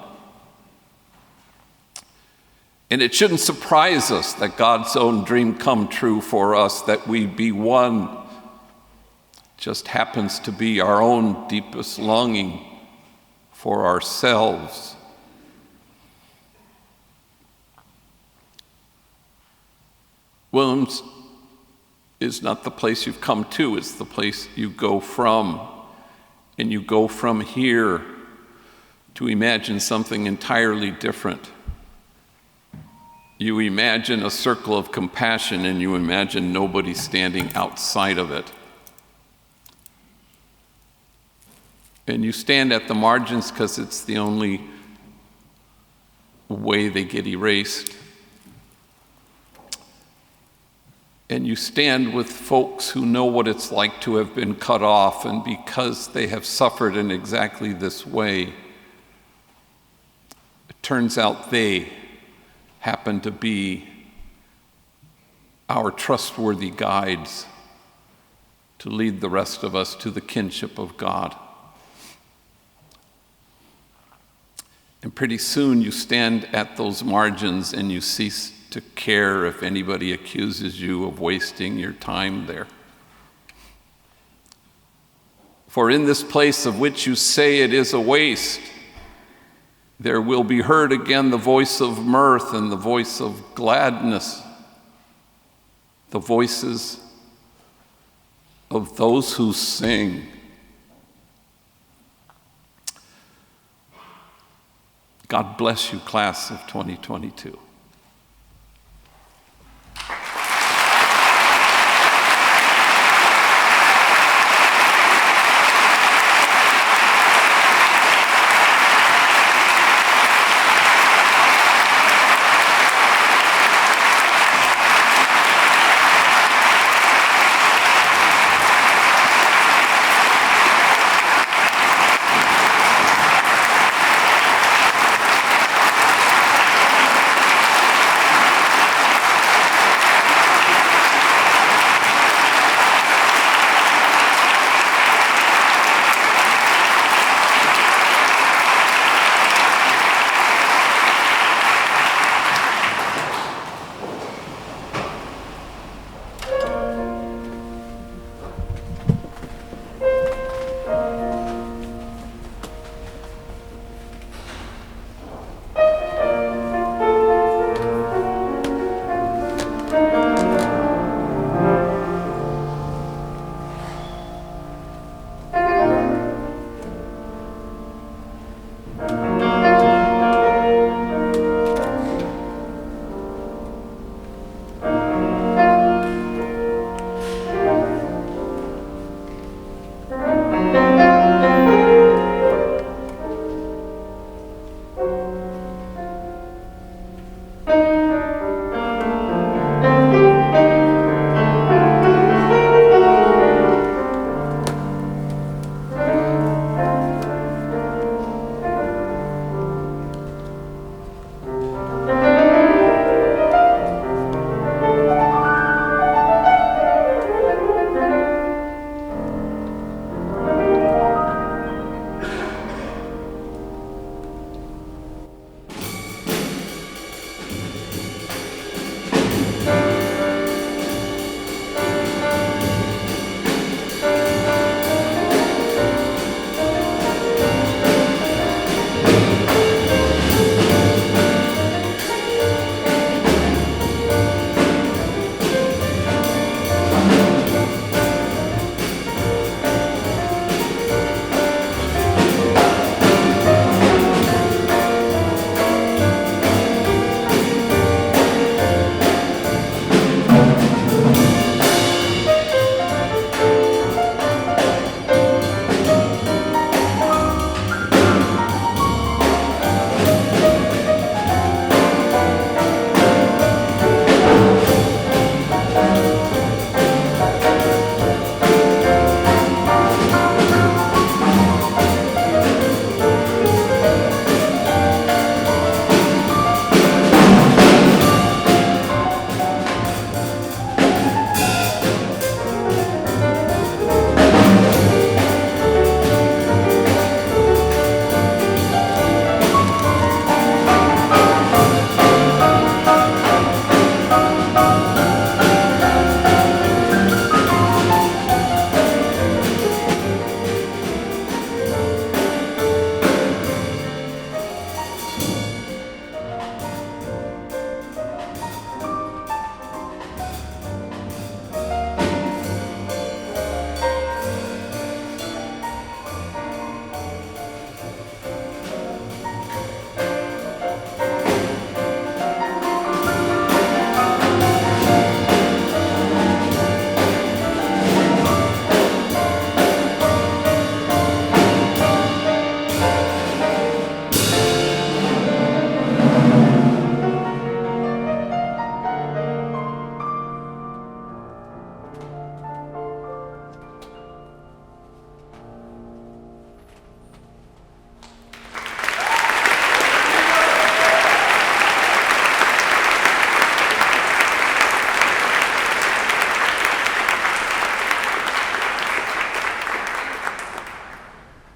And it shouldn't surprise us that God's own dream come true for us, that we be one. Just happens to be our own deepest longing for ourselves. Williams is not the place you've come to, it's the place you go from. And you go from here to imagine something entirely different. You imagine a circle of compassion and you imagine nobody standing outside of it. And you stand at the margins because it's the only way they get erased. And you stand with folks who know what it's like to have been cut off, and because they have suffered in exactly this way, it turns out they happen to be our trustworthy guides to lead the rest of us to the kinship of God. And pretty soon you stand at those margins and you cease to care if anybody accuses you of wasting your time there. For in this place of which you say it is a waste, there will be heard again the voice of mirth and the voice of gladness, the voices of those who sing. God bless you, class of 2022.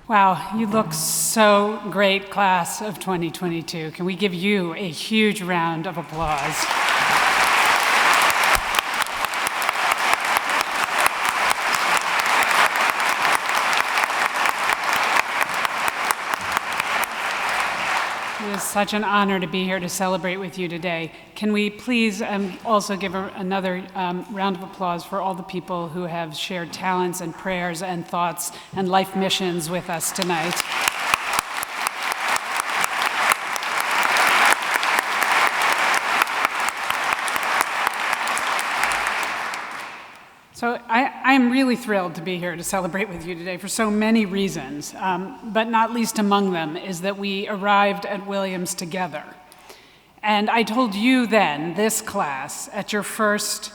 Wow, you look so great, class of 2022. Can we give you a huge round of applause? It is such an honor to be here to celebrate with you today. Can we please also give another round of applause for all the people who have shared talents and prayers and thoughts and life missions with us tonight. So I'm really thrilled to be here to celebrate with you today for so many reasons, but not least among them is that we arrived at Williams together. And I told you then, this class, at your first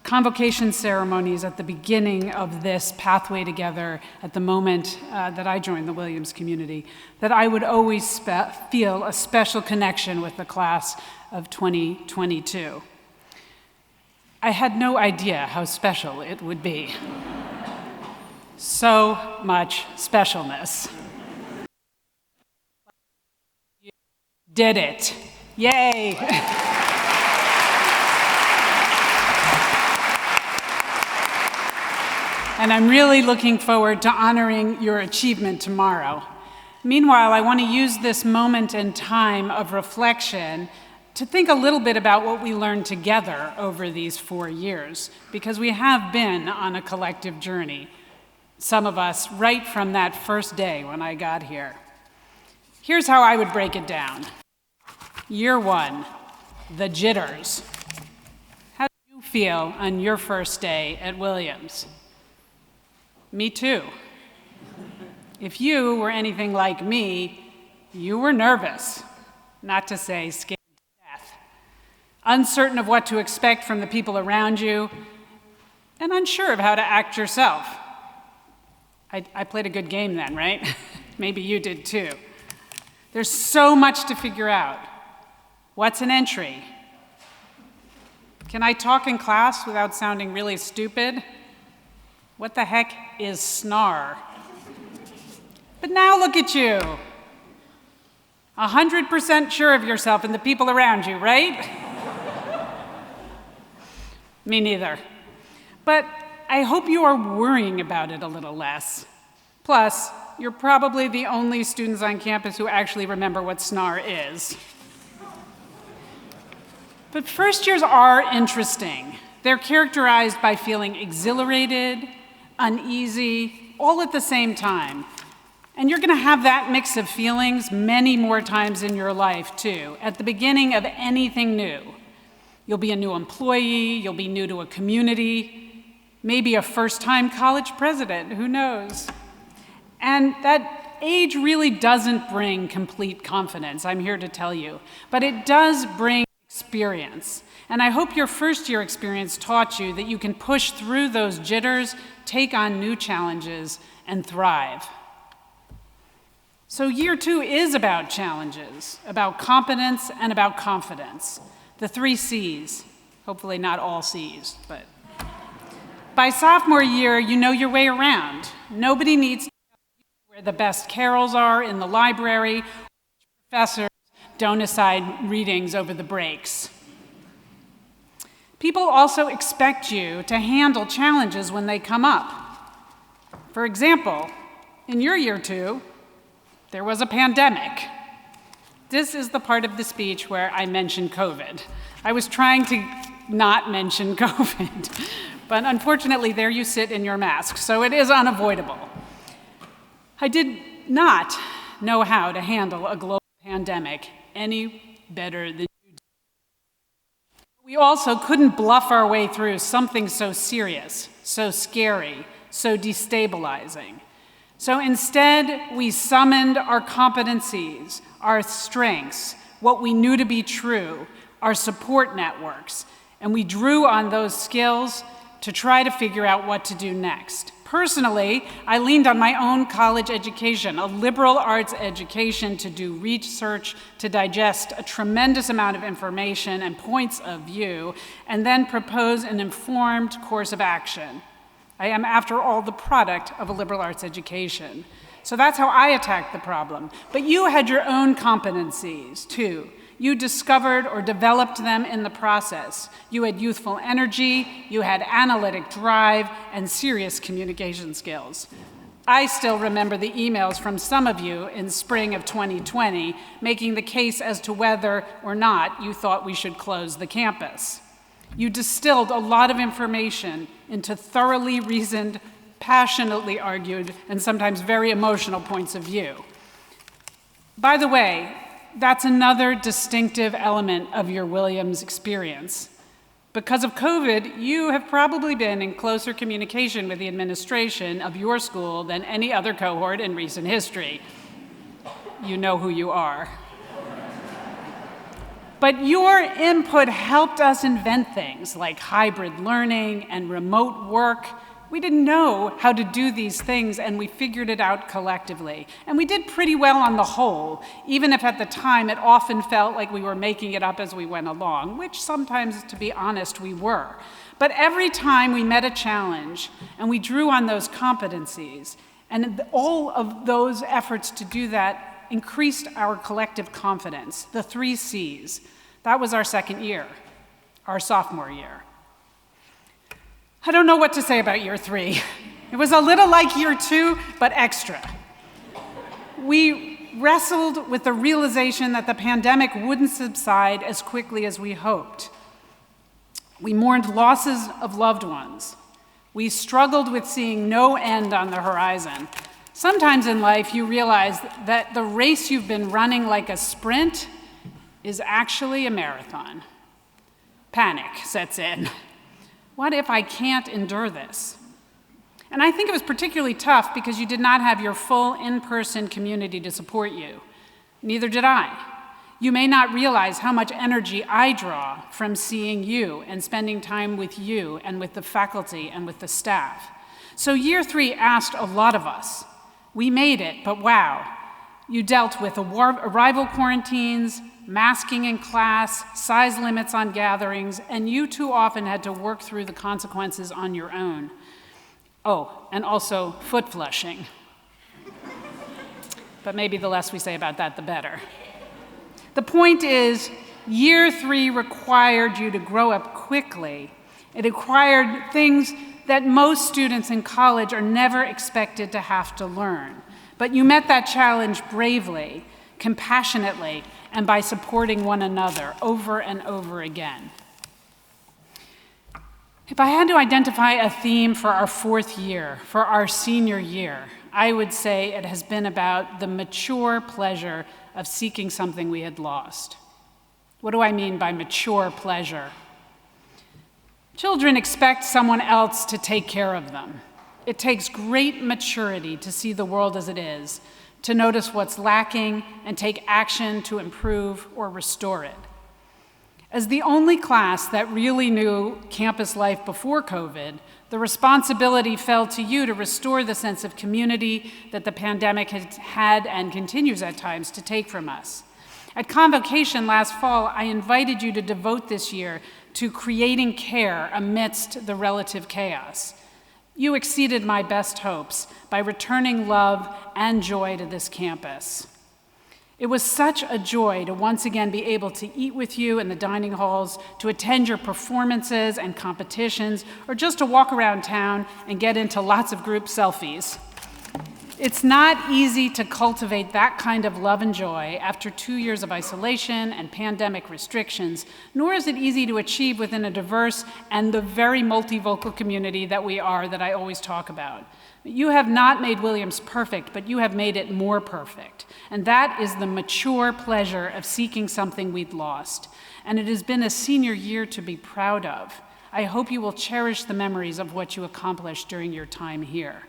convocation ceremonies at the beginning of this pathway together at the moment that I joined the Williams community, that I would always feel a special connection with the class of 2022. I had no idea how special it would be. So much specialness. You did it. Yay! And I'm really looking forward to honoring your achievement tomorrow. Meanwhile, I want to use this moment in time of reflection to think a little bit about what we learned together over these 4 years, because we have been on a collective journey, some of us right from that first day when I got here. Here's how I would break it down. Year 1, the jitters. How did you feel on your first day at Williams? Me too. If you were anything like me, you were nervous, not to say scared. Uncertain of what to expect from the people around you, and unsure of how to act yourself. I played a good game then, right? Maybe you did too. There's so much to figure out. What's an entry? Can I talk in class without sounding really stupid? What the heck is SNAR? But now look at you. 100% sure of yourself and the people around you, right? Me neither. But I hope you are worrying about it a little less. Plus, you're probably the only students on campus who actually remember what SNAR is. But first years are interesting. They're characterized by feeling exhilarated, uneasy, all at the same time. And you're going to have that mix of feelings many more times in your life, too, at the beginning of anything new. You'll be a new employee, you'll be new to a community, maybe a first-time college president, who knows? And that age really doesn't bring complete confidence, I'm here to tell you, but it does bring experience. And I hope your first-year experience taught you that you can push through those jitters, take on new challenges, and thrive. So year 2 is about challenges, about competence, and about confidence. The 3 C's, hopefully not all C's, but. By sophomore year, you know your way around. Nobody needs to tell you where the best carols are in the library, or which professors don't assign readings over the breaks. People also expect you to handle challenges when they come up. For example, in your year 2, there was a pandemic. This is the part of the speech where I mentioned COVID. I was trying to not mention COVID, but unfortunately there you sit in your mask, so it is unavoidable. I did not know how to handle a global pandemic any better than you did. We also couldn't bluff our way through something so serious, so scary, so destabilizing. So instead, we summoned our competencies, our strengths, what we knew to be true, our support networks, and we drew on those skills to try to figure out what to do next. Personally, I leaned on my own college education, a liberal arts education, to do research, to digest a tremendous amount of information and points of view, and then propose an informed course of action. I am, after all, the product of a liberal arts education. So that's how I attacked the problem. But you had your own competencies, too. You discovered or developed them in the process. You had youthful energy, you had analytic drive, and serious communication skills. I still remember the emails from some of you in spring of 2020 making the case as to whether or not you thought we should close the campus. You distilled a lot of information into thoroughly reasoned, passionately argued, and sometimes very emotional points of view. By the way, that's another distinctive element of your Williams experience. Because of COVID, you have probably been in closer communication with the administration of your school than any other cohort in recent history. You know who you are. But your input helped us invent things like hybrid learning and remote work. We didn't know how to do these things, and we figured it out collectively. And we did pretty well on the whole, even if at the time it often felt like we were making it up as we went along, which sometimes, to be honest, we were. But every time we met a challenge and we drew on those competencies, and all of those efforts to do that increased our collective confidence, the 3 C's. That was our second year, our sophomore year. I don't know what to say about year 3. It was a little like year 2, but extra. We wrestled with the realization that the pandemic wouldn't subside as quickly as we hoped. We mourned losses of loved ones. We struggled with seeing no end on the horizon. Sometimes in life, you realize that the race you've been running like a sprint is actually a marathon. Panic sets in. What if I can't endure this? And I think it was particularly tough because you did not have your full in-person community to support you. Neither did I. You may not realize how much energy I draw from seeing you and spending time with you and with the faculty and with the staff. So year 3 asked a lot of us. We made it, but wow. You dealt with arrival quarantines, masking in class, size limits on gatherings, and you too often had to work through the consequences on your own. Oh, and also foot flushing. But maybe the less we say about that, the better. The point is, year 3 required you to grow up quickly. It required things that most students in college are never expected to have to learn. But you met that challenge bravely, compassionately, and by supporting one another over and over again. If I had to identify a theme for our 4th year, for our senior year, I would say it has been about the mature pleasure of seeking something we had lost. What do I mean by mature pleasure? Children expect someone else to take care of them. It takes great maturity to see the world as it is, to notice what's lacking and take action to improve or restore it. As the only class that really knew campus life before COVID, the responsibility fell to you to restore the sense of community that the pandemic has had and continues at times to take from us. At Convocation last fall, I invited you to devote this year to creating care amidst the relative chaos. You exceeded my best hopes by returning love and joy to this campus. It was such a joy to once again be able to eat with you in the dining halls, to attend your performances and competitions, or just to walk around town and get into lots of group selfies. It's not easy to cultivate that kind of love and joy after 2 years of isolation and pandemic restrictions, nor is it easy to achieve within a diverse and the very multivocal community that we are that I always talk about. You have not made Williams perfect, but you have made it more perfect. And that is the mature pleasure of seeking something we'd lost. And it has been a senior year to be proud of. I hope you will cherish the memories of what you accomplished during your time here.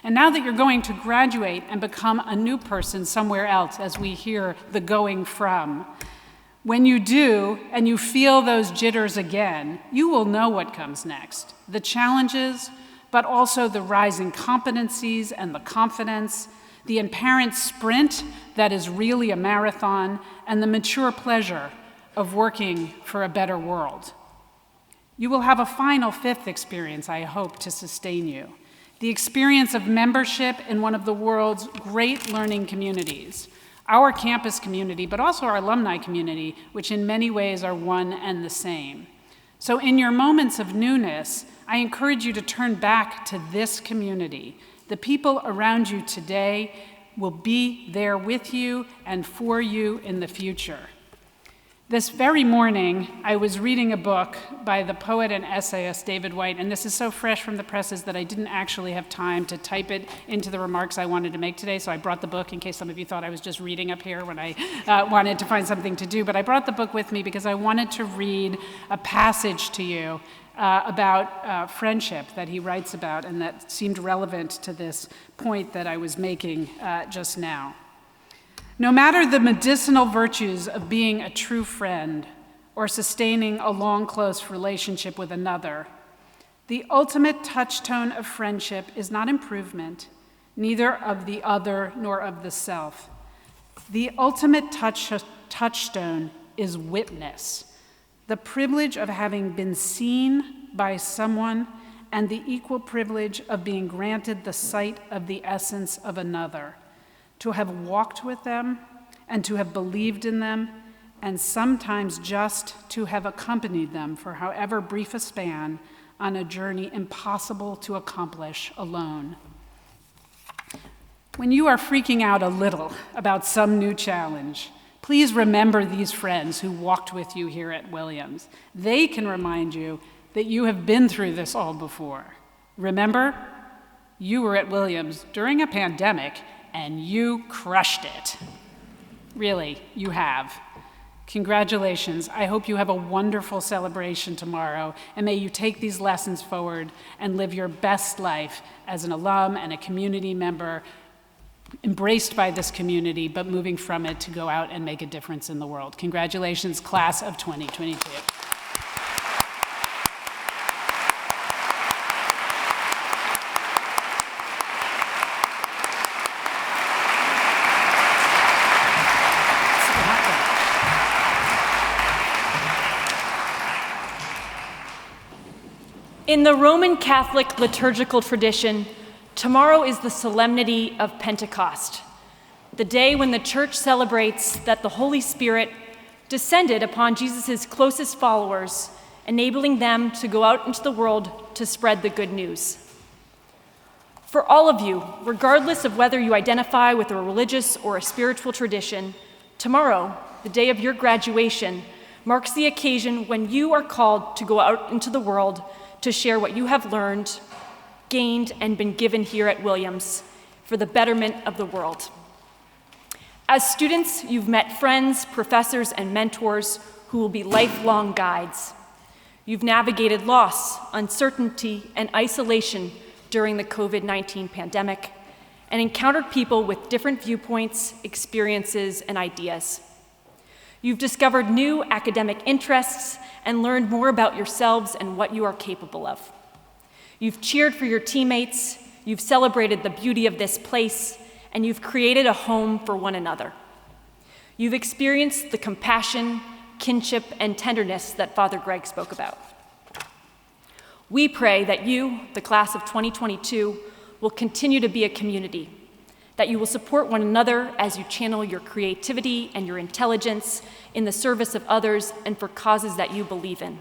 And now that you're going to graduate and become a new person somewhere else, as we hear the going from, when you do and you feel those jitters again, you will know what comes next. The challenges, but also the rising competencies and the confidence, the apparent sprint that is really a marathon, and the mature pleasure of working for a better world. You will have a final 5th experience, I hope, to sustain you. the experience of membership in one of the world's great learning communities, our campus community, but also our alumni community, which in many ways are one and the same. So in your moments of newness, I encourage you to turn back to this community. The people around you today will be there with you and for you in the future. This very morning, I was reading a book by the poet and essayist David Whyte, and this is so fresh from the presses that I didn't actually have time to type it into the remarks I wanted to make today, so I brought the book in case some of you thought I was just reading up here when I wanted to find something to do. But I brought the book with me because I wanted to read a passage to you about friendship that he writes about and that seemed relevant to this point that I was making just now. No matter the medicinal virtues of being a true friend or sustaining a long, close relationship with another, the ultimate touchstone of friendship is not improvement, neither of the other nor of the self. The ultimate touchstone is witness, the privilege of having been seen by someone and the equal privilege of being granted the sight of the essence of another. To have walked with them, and to have believed in them, and sometimes just to have accompanied them for however brief a span on a journey impossible to accomplish alone. When you are freaking out a little about some new challenge, please remember these friends who walked with you here at Williams. They can remind you that you have been through this all before. Remember, you were at Williams during a pandemic, and you crushed it. Really, you have. Congratulations. I hope you have a wonderful celebration tomorrow, and may you take these lessons forward and live your best life as an alum and a community member, embraced by this community, but moving from it to go out and make a difference in the world. Congratulations, class of 2022. In the Roman Catholic liturgical tradition, tomorrow is the solemnity of Pentecost, the day when the Church celebrates that the Holy Spirit descended upon Jesus' closest followers, enabling them to go out into the world to spread the good news. For all of you, regardless of whether you identify with a religious or a spiritual tradition, tomorrow, the day of your graduation, marks the occasion when you are called to go out into the world to share what you have learned, gained, and been given here at Williams for the betterment of the world. As students, you've met friends, professors, and mentors who will be lifelong guides. You've navigated loss, uncertainty, and isolation during the COVID-19 pandemic, and encountered people with different viewpoints, experiences, and ideas. You've discovered new academic interests and learned more about yourselves and what you are capable of. You've cheered for your teammates, you've celebrated the beauty of this place, and you've created a home for one another. You've experienced the compassion, kinship, and tenderness that Father Greg spoke about. We pray that you, the class of 2022, will continue to be a community, that you will support one another as you channel your creativity and your intelligence in the service of others and for causes that you believe in.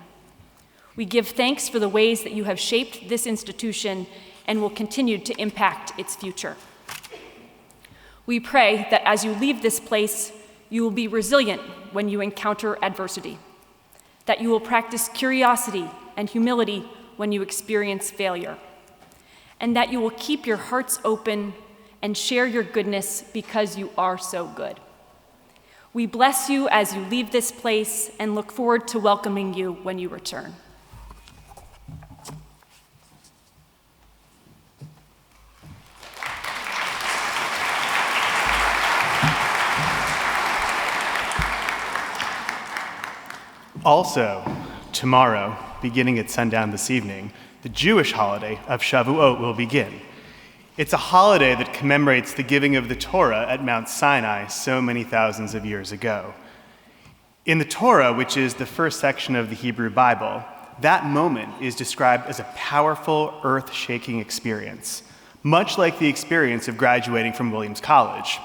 We give thanks for the ways that you have shaped this institution and will continue to impact its future. We pray that as you leave this place, you will be resilient when you encounter adversity, that you will practice curiosity and humility when you experience failure, and that you will keep your hearts open and share your goodness because you are so good. We bless you as you leave this place and look forward to welcoming you when you return. Also, tomorrow, beginning at sundown this evening, the Jewish holiday of Shavuot will begin. It's a holiday that commemorates the giving of the Torah at Mount Sinai so many thousands of years ago. In the Torah, which is the first section of the Hebrew Bible, that moment is described as a powerful, earth-shaking experience, much like the experience of graduating from Williams College.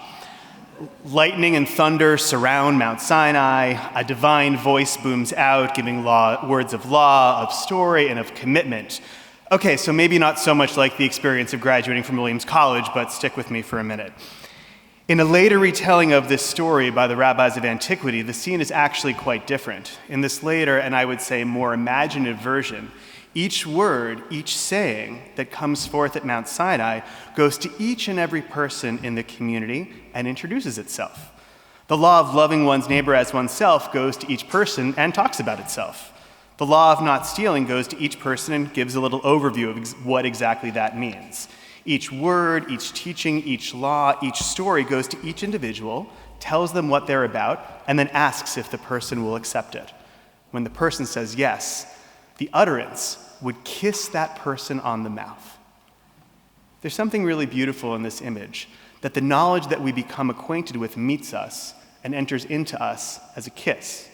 Lightning and thunder surround Mount Sinai. A divine voice booms out, giving words of law, of story, and of commitment. Okay, so maybe not so much like the experience of graduating from Williams College, but stick with me for a minute. In a later retelling of this story by the rabbis of antiquity, the scene is actually quite different. In this later, and I would say more imaginative version, each word, each saying that comes forth at Mount Sinai goes to each and every person in the community and introduces itself. The law of loving one's neighbor as oneself goes to each person and talks about itself. The law of not stealing goes to each person and gives a little overview of what exactly that means. Each word, each teaching, each law, each story goes to each individual, tells them what they're about, and then asks if the person will accept it. When the person says yes, the utterance would kiss that person on the mouth. There's something really beautiful in this image, that the knowledge that we become acquainted with meets us and enters into us as a kiss.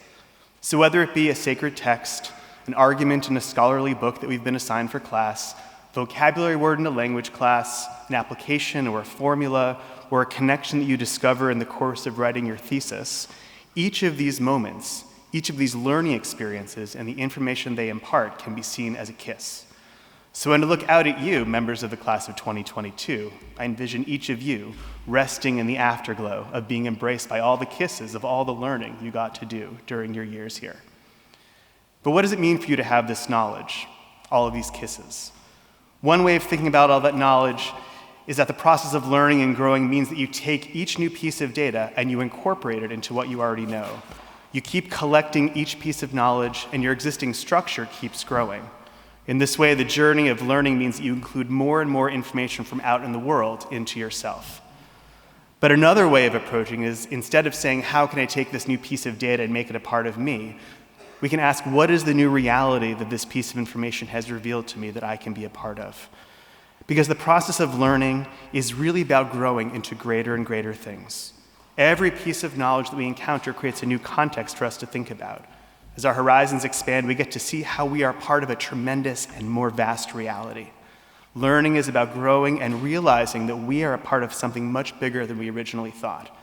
So whether it be a sacred text, an argument in a scholarly book that we've been assigned for class, vocabulary word in a language class, an application or a formula, or a connection that you discover in the course of writing your thesis, each of these moments, each of these learning experiences and the information they impart can be seen as a kiss. So when I look out at you, members of the class of 2022, I envision each of you resting in the afterglow of being embraced by all the kisses of all the learning you got to do during your years here. But what does it mean for you to have this knowledge, all of these kisses? One way of thinking about all that knowledge is that the process of learning and growing means that you take each new piece of data and you incorporate it into what you already know. You keep collecting each piece of knowledge, and your existing structure keeps growing. In this way, the journey of learning means that you include more and more information from out in the world into yourself. But another way of approaching is, instead of saying, how can I take this new piece of data and make it a part of me, we can ask, what is the new reality that this piece of information has revealed to me that I can be a part of? Because the process of learning is really about growing into greater and greater things. Every piece of knowledge that we encounter creates a new context for us to think about. As our horizons expand, we get to see how we are part of a tremendous and more vast reality. Learning is about growing and realizing that we are a part of something much bigger than we originally thought.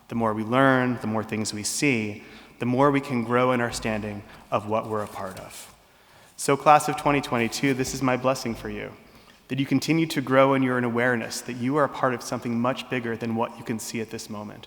The more we learn, the more things we see, the more we can grow in our standing of what we're a part of. So, class of 2022, this is my blessing for you, that you continue to grow in your awareness that you are a part of something much bigger than what you can see at this moment.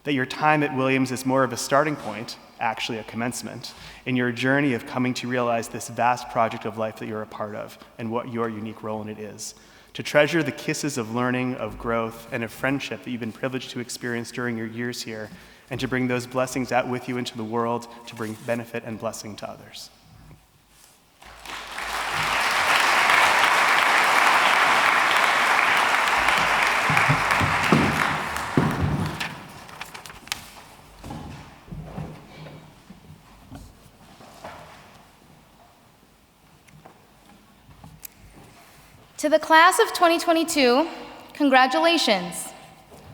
That your time at Williams is more of a starting point, actually a commencement, in your journey of coming to realize this vast project of life that you're a part of and what your unique role in it is. To treasure the kisses of learning, of growth, and of friendship that you've been privileged to experience during your years here, and to bring those blessings out with you into the world to bring benefit and blessing to others. To the class of 2022, congratulations.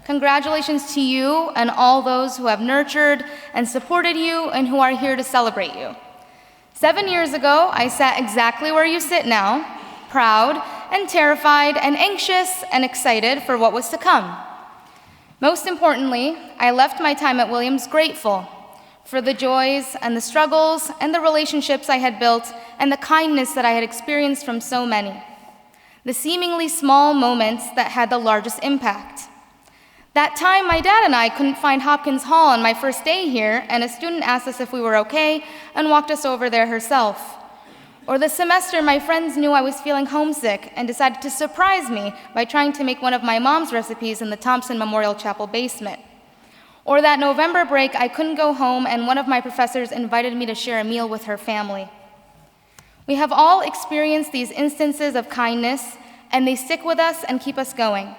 Congratulations to you and all those who have nurtured and supported you and who are here to celebrate you. 7 years ago, I sat exactly where you sit now, proud and terrified and anxious and excited for what was to come. Most importantly, I left my time at Williams grateful for the joys and the struggles and the relationships I had built and the kindness that I had experienced from so many. The seemingly small moments that had the largest impact. That time, my dad and I couldn't find Hopkins Hall on my first day here, and a student asked us if we were okay and walked us over there herself. Or the semester, my friends knew I was feeling homesick and decided to surprise me by trying to make one of my mom's recipes in the Thompson Memorial Chapel basement. Or that November break, I couldn't go home, and one of my professors invited me to share a meal with her family. We have all experienced these instances of kindness, and they stick with us and keep us going.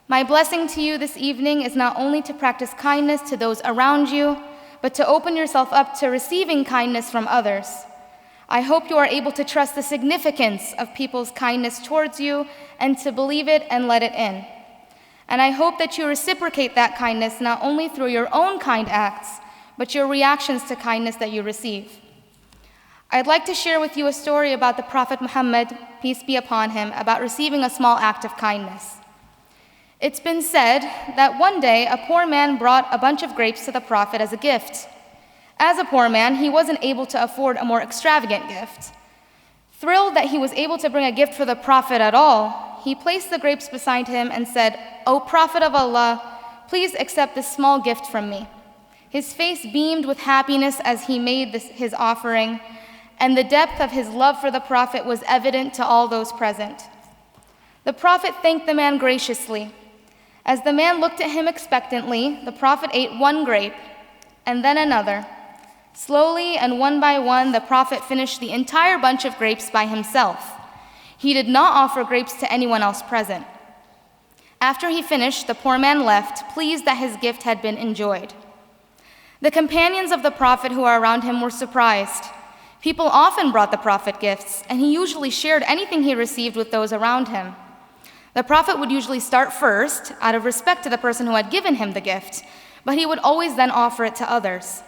My blessing to you this evening is not only to practice kindness to those around you, but to open yourself up to receiving kindness from others. I hope you are able to trust the significance of people's kindness towards you and to believe it and let it in. And I hope that you reciprocate that kindness not only through your own kind acts, but your reactions to kindness that you receive. I'd like to share with you a story about the Prophet Muhammad, peace be upon him, about receiving a small act of kindness. It's been said that one day a poor man brought a bunch of grapes to the Prophet as a gift. As a poor man, he wasn't able to afford a more extravagant gift. Thrilled that he was able to bring a gift for the Prophet at all, he placed the grapes beside him and said, "O Prophet of Allah, please accept this small gift from me." His face beamed with happiness as he made his offering, and the depth of his love for the Prophet was evident to all those present. The Prophet thanked the man graciously. As the man looked at him expectantly, the Prophet ate one grape, and then another. Slowly and one by one, the Prophet finished the entire bunch of grapes by himself. He did not offer grapes to anyone else present. After he finished, the poor man left, pleased that his gift had been enjoyed. The companions of the Prophet who were around him were surprised. People often brought the Prophet gifts, and he usually shared anything he received with those around him. The Prophet would usually start first, out of respect to the person who had given him the gift, but he would always then offer it to others.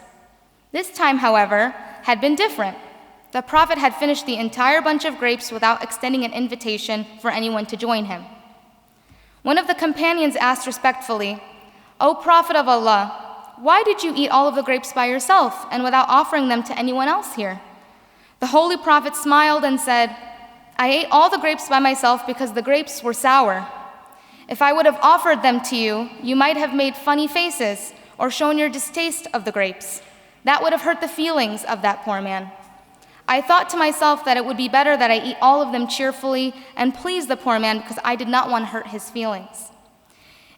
This time, however, had been different. The Prophet had finished the entire bunch of grapes without extending an invitation for anyone to join him. One of the companions asked respectfully, "O Prophet of Allah, why did you eat all of the grapes by yourself and without offering them to anyone else here?" The Holy Prophet smiled and said, "I ate all the grapes by myself because the grapes were sour. If I would have offered them to you, you might have made funny faces or shown your distaste of the grapes. That would have hurt the feelings of that poor man. I thought to myself that it would be better that I eat all of them cheerfully and please the poor man because I did not want to hurt his feelings."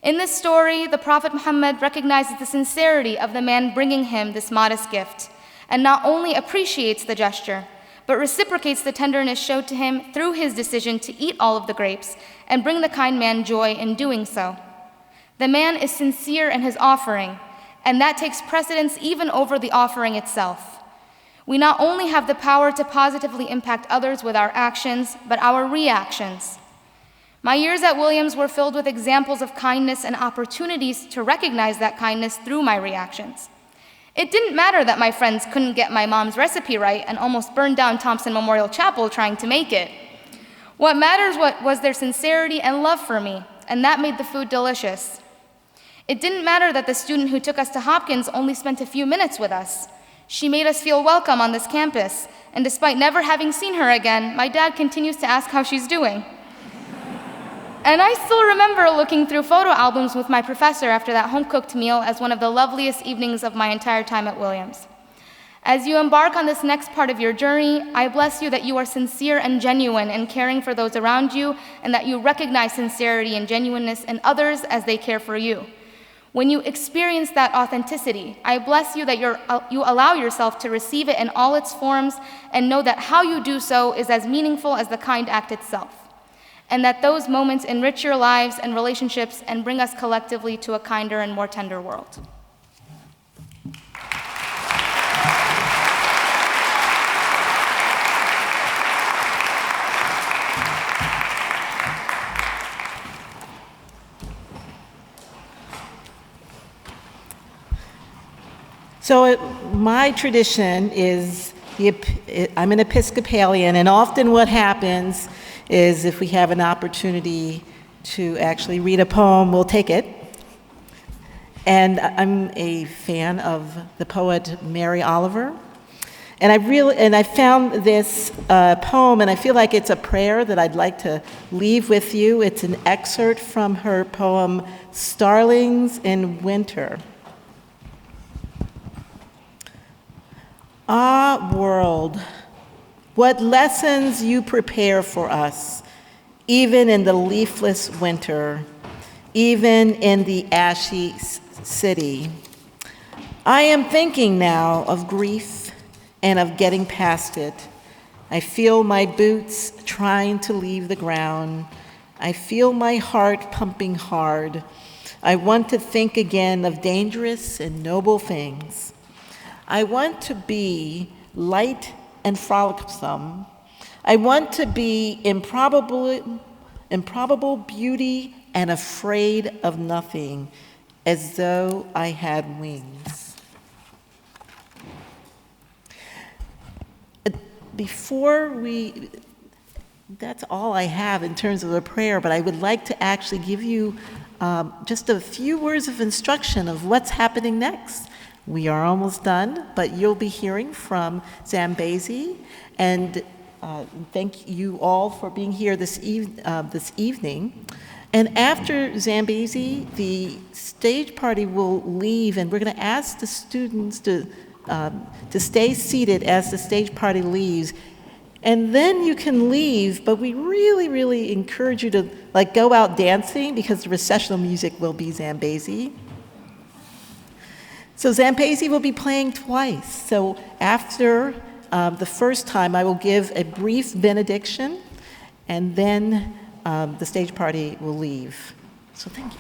In this story, the Prophet Muhammad recognizes the sincerity of the man bringing him this modest gift, and not only appreciates the gesture, but reciprocates the tenderness showed to him through his decision to eat all of the grapes and bring the kind man joy in doing so. The man is sincere in his offering, and that takes precedence even over the offering itself. We not only have the power to positively impact others with our actions, but our reactions. My years at Williams were filled with examples of kindness and opportunities to recognize that kindness through my reactions. It didn't matter that my friends couldn't get my mom's recipe right and almost burned down Thompson Memorial Chapel trying to make it. What matters was their sincerity and love for me, and that made the food delicious. It didn't matter that the student who took us to Hopkins only spent a few minutes with us. She made us feel welcome on this campus, and despite never having seen her again, my dad continues to ask how she's doing. And I still remember looking through photo albums with my professor after that home-cooked meal as one of the loveliest evenings of my entire time at Williams. As you embark on this next part of your journey, I bless you that you are sincere and genuine in caring for those around you, and that you recognize sincerity and genuineness in others as they care for you. When you experience that authenticity, I bless you that you allow yourself to receive it in all its forms, and know that how you do so is as meaningful as the kind act itself, and that those moments enrich your lives and relationships and bring us collectively to a kinder and more tender world. So my tradition is, I'm an Episcopalian, and often what happens is if we have an opportunity to actually read a poem, we'll take it. And I'm a fan of the poet Mary Oliver. And I found this poem, and I feel like it's a prayer that I'd like to leave with you. It's an excerpt from her poem, Starlings in Winter. Ah, world, what lessons you prepare for us, even in the leafless winter, even in the ashy city. I am thinking now of grief and of getting past it. I feel my boots trying to leave the ground. I feel my heart pumping hard. I want to think again of dangerous and noble things. I want to be light and frolicsome. I want to be improbable beauty and afraid of nothing, as though I had wings. That's all I have in terms of a prayer, but I would like to actually give you just a few words of instruction of what's happening next. We are almost done, but you'll be hearing from Zambezi, and thank you all for being here this evening. And after Zambezi, the stage party will leave, and we're going to ask the students to stay seated as the stage party leaves. And then you can leave, but we really, really encourage you to go out dancing, because the recessional music will be Zambezi. So Zambezi will be playing twice. So after the first time, I will give a brief benediction, and then the stage party will leave. So thank you.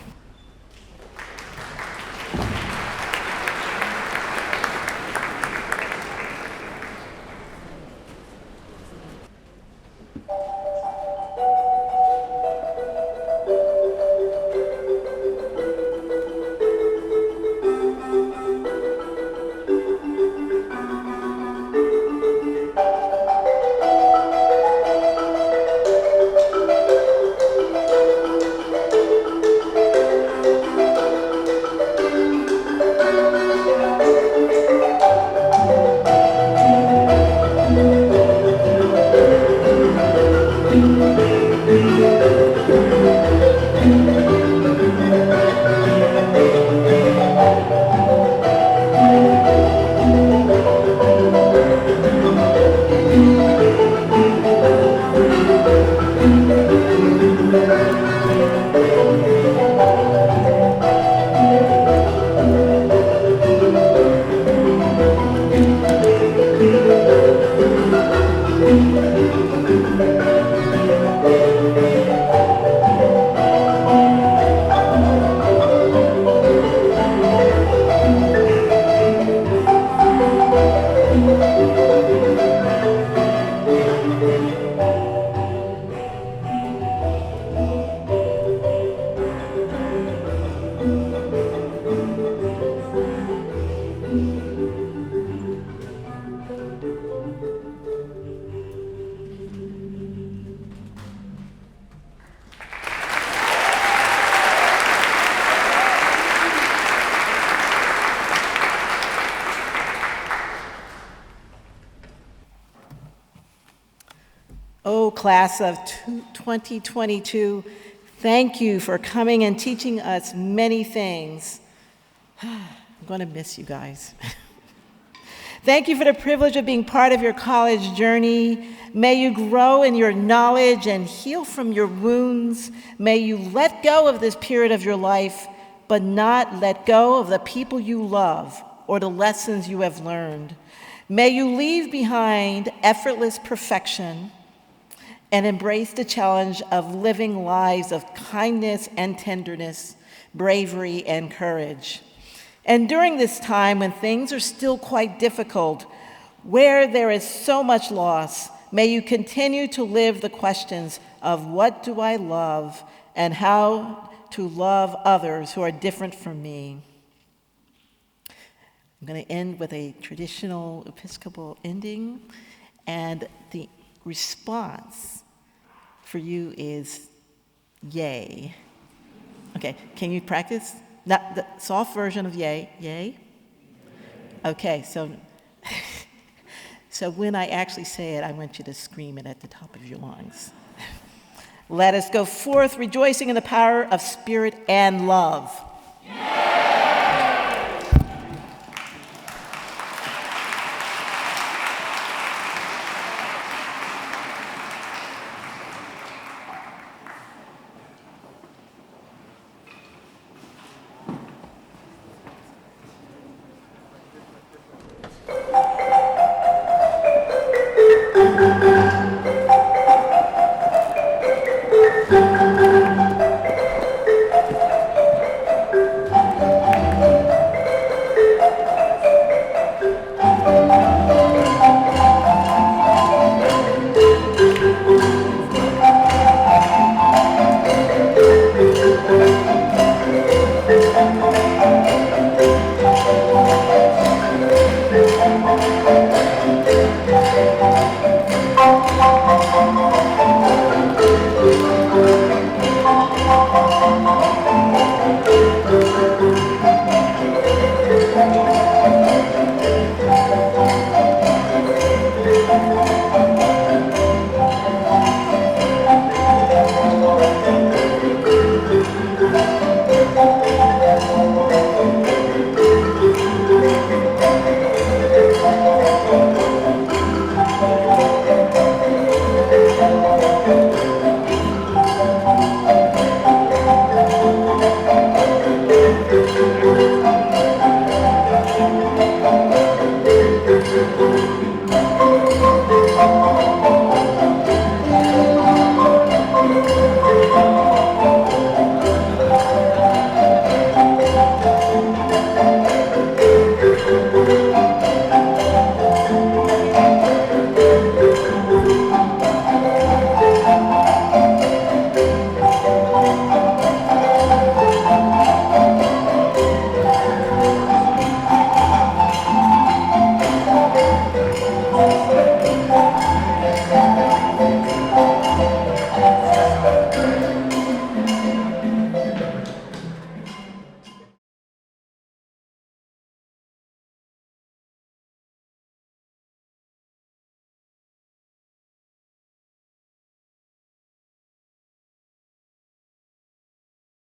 Class of 2022, thank you for coming and teaching us many things. I'm going to miss you guys. Thank you for the privilege of being part of your college journey. May you grow in your knowledge and heal from your wounds. May you let go of this period of your life, but not let go of the people you love or the lessons you have learned. May you leave behind effortless perfection and embrace the challenge of living lives of kindness and tenderness, bravery and courage. And during this time when things are still quite difficult, where there is so much loss, may you continue to live the questions of what do I love and how to love others who are different from me. I'm going to end with a traditional Episcopal ending, and the response for you is yay. Okay, can you practice? Not the soft version of yay, yay? Okay, so when I actually say it, I want you to scream it at the top of your lungs. Let us go forth rejoicing in the power of spirit and love.